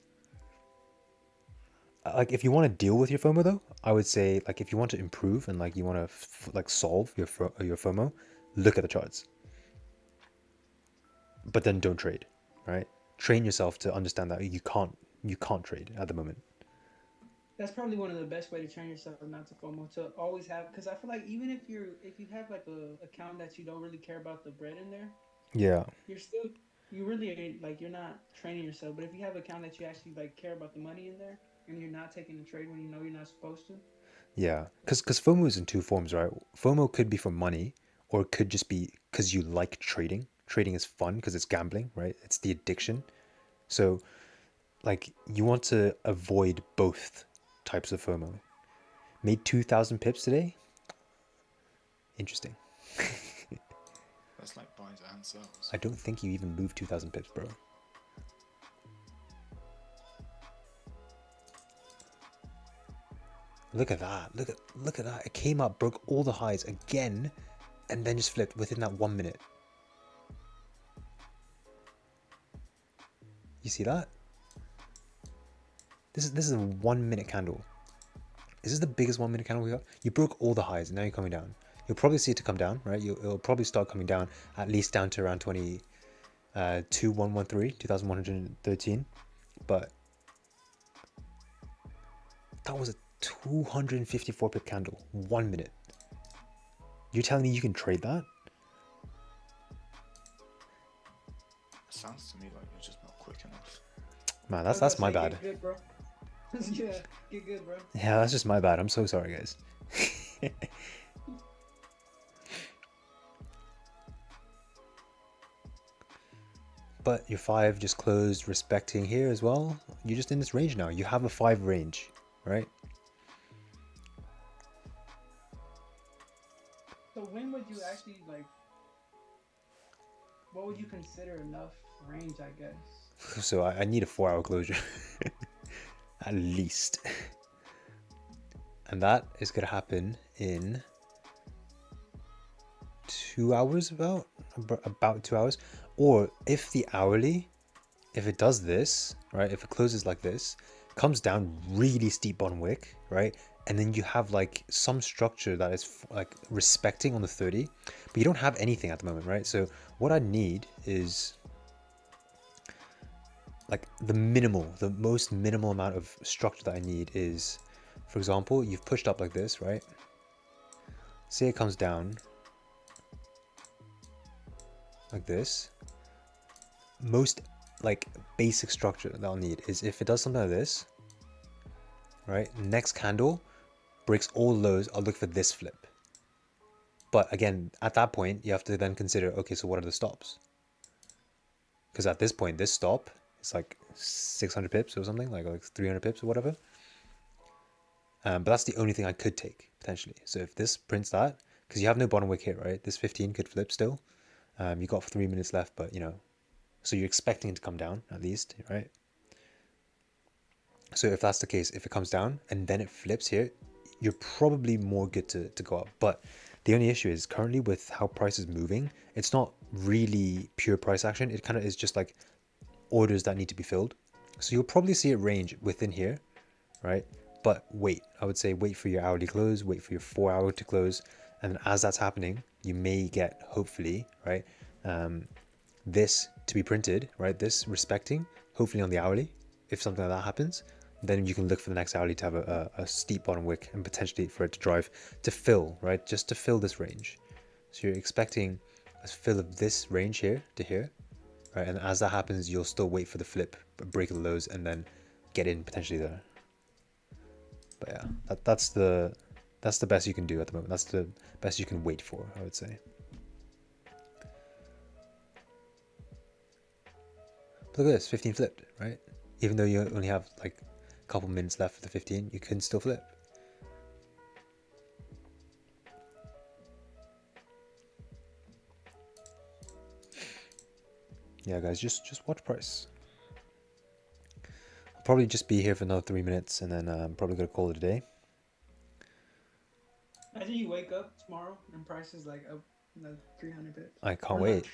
Like if you want to deal with your FOMO though, I would say like if you want to improve and like you want to like solve your FOMO, look at the charts. But then don't trade, right? Train yourself to understand that you can't trade at the moment. That's probably one of the best way to train yourself not to FOMO, to always have, because I feel like even if you have like a account that you don't really care about the bread in there, Yeah. you really like, you're not training yourself. But if you have an account that you actually like care about the money in there, and you're not taking a trade when you know you're not supposed to. Yeah, because FOMO is in two forms, right? FOMO could be for money, or it could just be because you like trading. Trading is fun because it's gambling, right? It's the addiction. So, like, you want to avoid both types of FOMO. Made 2,000 pips today? Interesting. That's like buys and sells. I don't think you even moved 2,000 pips, bro. Look at that. Look at that. It came up, broke all the highs again, and then just flipped within that 1 minute. You see that? This is a 1 minute candle. Is this the biggest 1 minute candle we got? You broke all the highs and now you're coming down. You'll probably see it to come down, right? It'll probably start coming down, at least down to around 2113, but that was a 254 pip candle, 1 minute. You're telling me you can trade that? It sounds to me like you're just not quick enough. Man, that's my bad. Get good, bro. Yeah, get good, bro. Yeah, that's just my bad. I'm so sorry, guys. But your 5 just closed respecting here as well. You're just in this range now. You have a 5 range, right? So when would you actually like? What would you consider enough range? I guess. So I need a 4-hour closure at least. And that is going to happen in 2 hours, about 2 hours. Or if the hourly, if it does this, right, if it closes like this, comes down really steep bottom wick, right, and then you have like some structure that is like respecting on the 30, but you don't have anything at the moment, right? So what I need is like the most minimal amount of structure that I need is, for example, you've pushed up like this, right? Say it comes down like this. Most like basic structure that I'll need is if it does something like this, right? Next candle breaks all lows, I'll look for this flip. But again, at that point, you have to then consider, okay, so what are the stops? Because at this point, this stop is like 600 pips or something, like 300 pips or whatever. But that's the only thing I could take potentially. So if this prints that, because you have no bottom wick here, right? This 15 could flip still. You got 3 minutes left, but you know, so you're expecting it to come down at least, right? So if that's the case, if it comes down and then it flips here, you're probably more good to go up. But the only issue is currently with how price is moving, it's not really pure price action. It kind of is just like orders that need to be filled. So you'll probably see it range within here, right? But wait, I would say wait for your hourly close, wait for your 4-hour to close. And as that's happening, you may get, hopefully, right, this to be printed, right? This respecting, hopefully on the hourly. If something like that happens, then you can look for the next hourly to have a steep bottom wick and potentially for it to drive to fill, right? Just to fill this range. So you're expecting a fill of this range here to here, right? And as that happens, you'll still wait for the flip, break the lows, and then get in potentially there. But yeah, that's the best you can do at the moment. That's the best you can wait for, I would say. But look at this, 15 flipped, right? Even though you only have like a couple minutes left for the 15, you can still flip. Yeah, guys, just watch price. I'll probably just be here for another 3 minutes, and then I'm probably gonna call it a day. Imagine you wake up tomorrow and price is like up another 300 pips. I can't wait.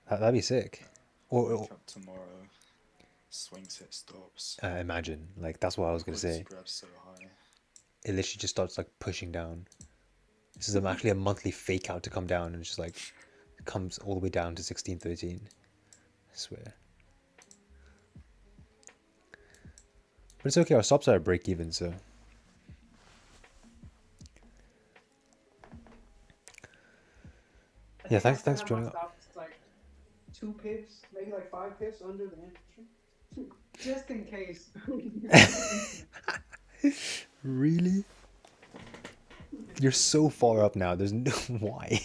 That'd be sick. Wake up tomorrow, swings hit stops. Imagine, like that's what I was gonna say. Grabs so high. It literally just starts like pushing down. This is actually a monthly fake out to come down, and just like comes all the way down to 16.13. I swear. But it's okay. Our stops are at break even, so. Yeah, thanks for joining up. Like 2 pips, maybe like 5 pips under the entry, just in case. Really? You're so far up now. There's no why.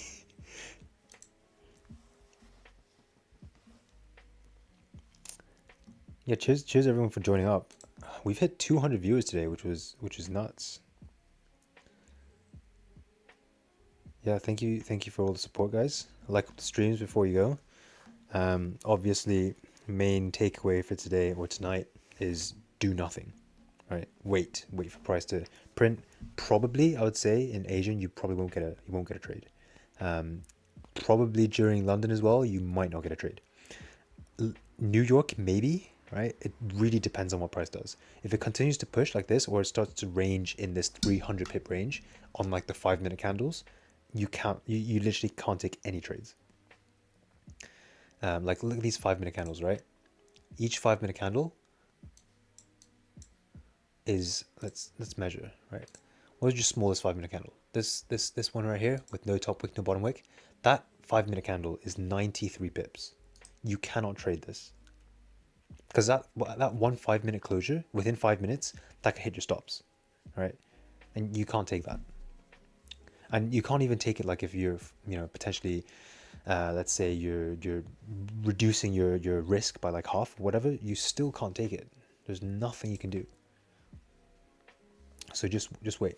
Yeah, cheers everyone for joining up. We've hit 200 viewers today, which is nuts. Yeah, thank you for all the support, guys. Like the streams before you go. Obviously, main takeaway for today or tonight is do nothing. Right? Wait for price to print. Probably, I would say in Asian, you probably won't get a trade. Probably during London as well, you might not get a trade. New York, maybe. Right? It really depends on what price does. If it continues to push like this, or it starts to range in this 300 pip range on like the 5-minute candles, you literally can't take any trades. Like look at these 5-minute candles, right? Each 5-minute candle is let's measure, right? What is your smallest 5-minute candle? This one right here with no top wick, no bottom wick. That 5-minute candle is 93 pips. You cannot trade this. Because that one 5-minute closure within 5 minutes, that can hit your stops, right? And you can't take that. And you can't even take it like if you're, potentially, let's say you're reducing your risk by like half, whatever. You still can't take it. There's nothing you can do. So just wait.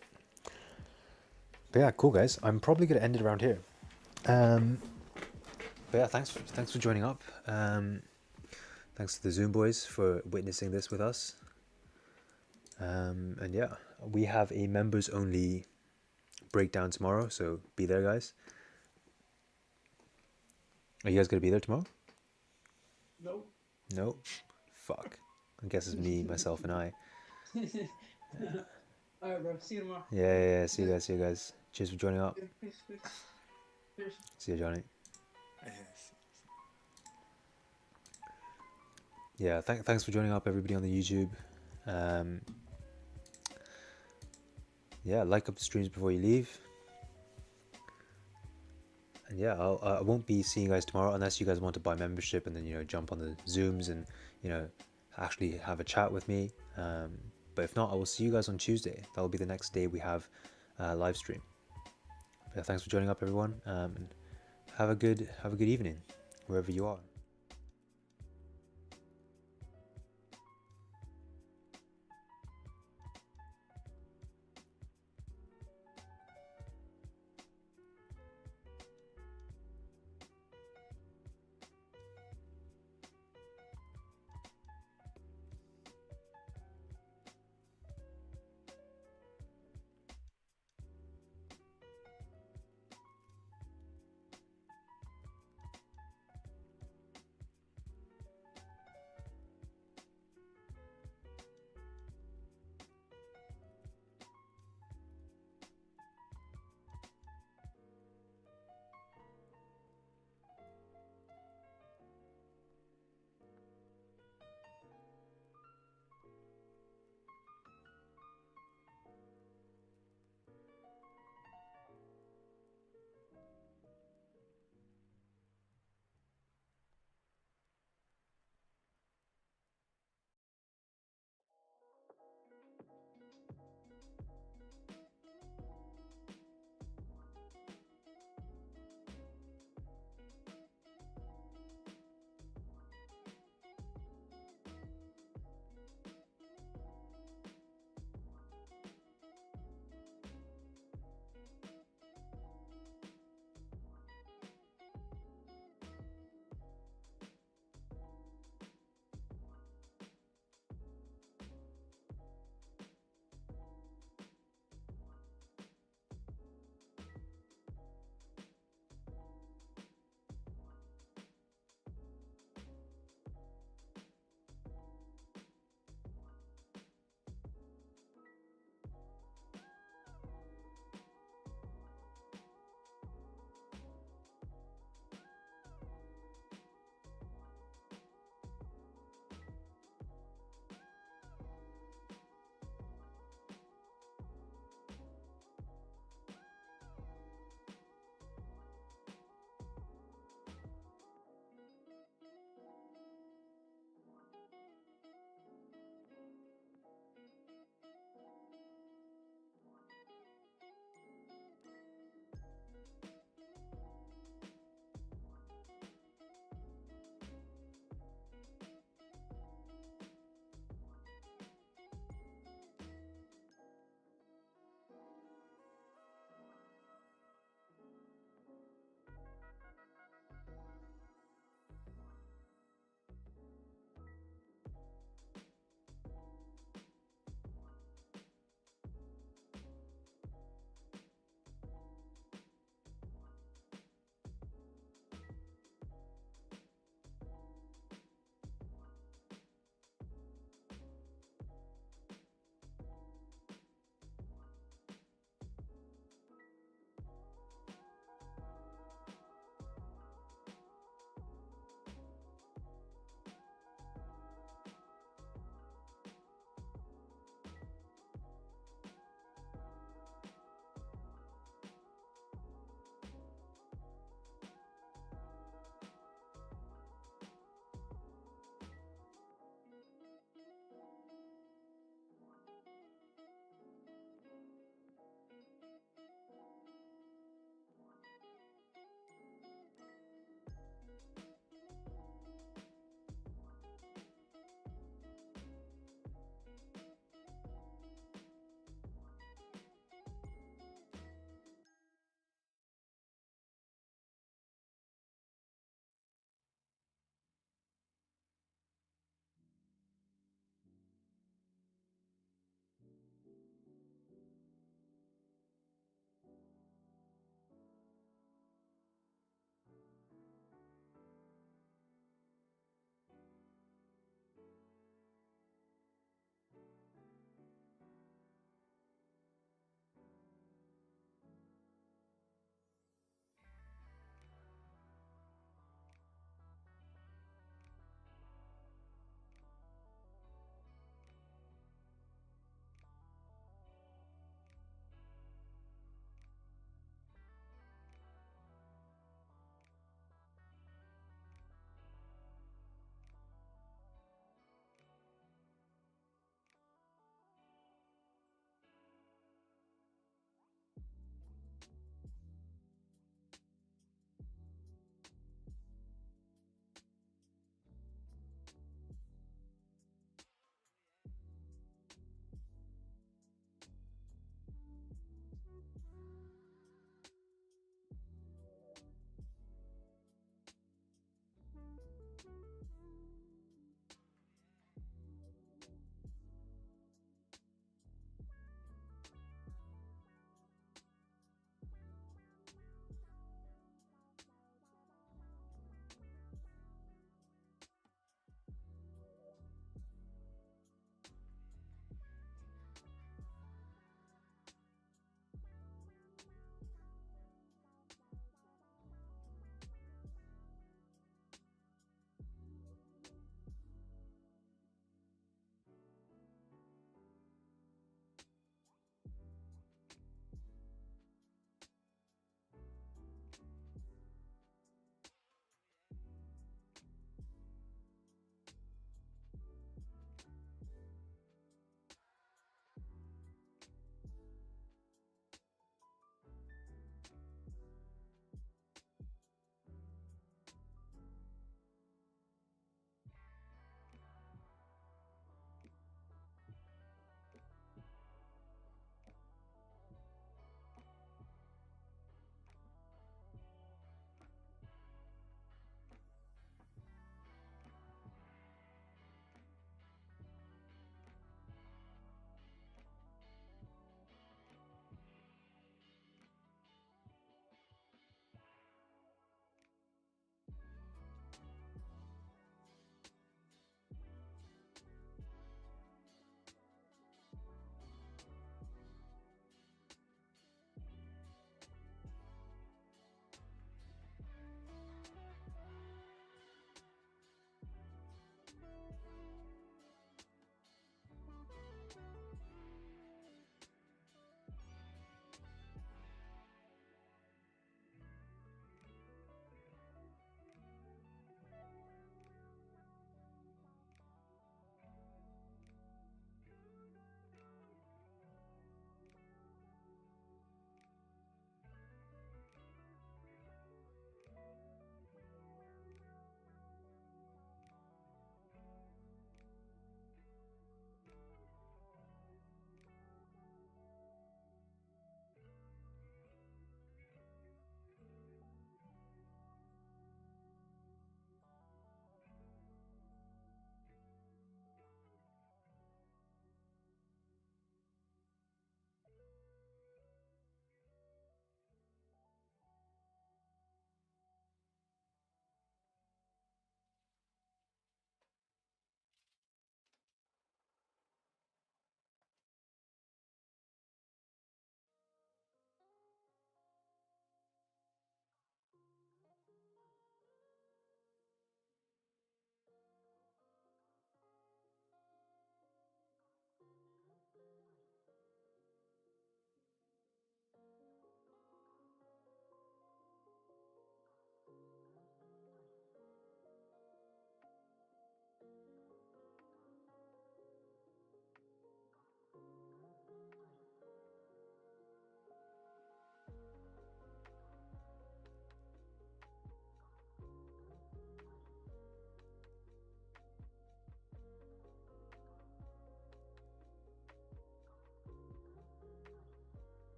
But yeah, cool guys. I'm probably gonna end it around here. But yeah, thanks for joining up. Thanks to the Zoom boys for witnessing this with us. And yeah, we have a members only breakdown tomorrow, so be there, guys. Are you guys gonna be there tomorrow? Nope. No? Fuck. I guess it's me, myself, and I. Alright, bro. See you tomorrow. Yeah. See you guys. Cheers for joining up. Cheers. See you, Johnny. Yes. Yeah, thanks for joining up, everybody on the YouTube. Yeah, like up the streams before you leave. And yeah, I won't be seeing you guys tomorrow unless you guys want to buy membership and then, you know, jump on the Zooms and, you know, actually have a chat with me. But if not, I will see you guys on Tuesday. That will be the next day we have live stream. But yeah, thanks for joining up, everyone. And have a good evening wherever you are.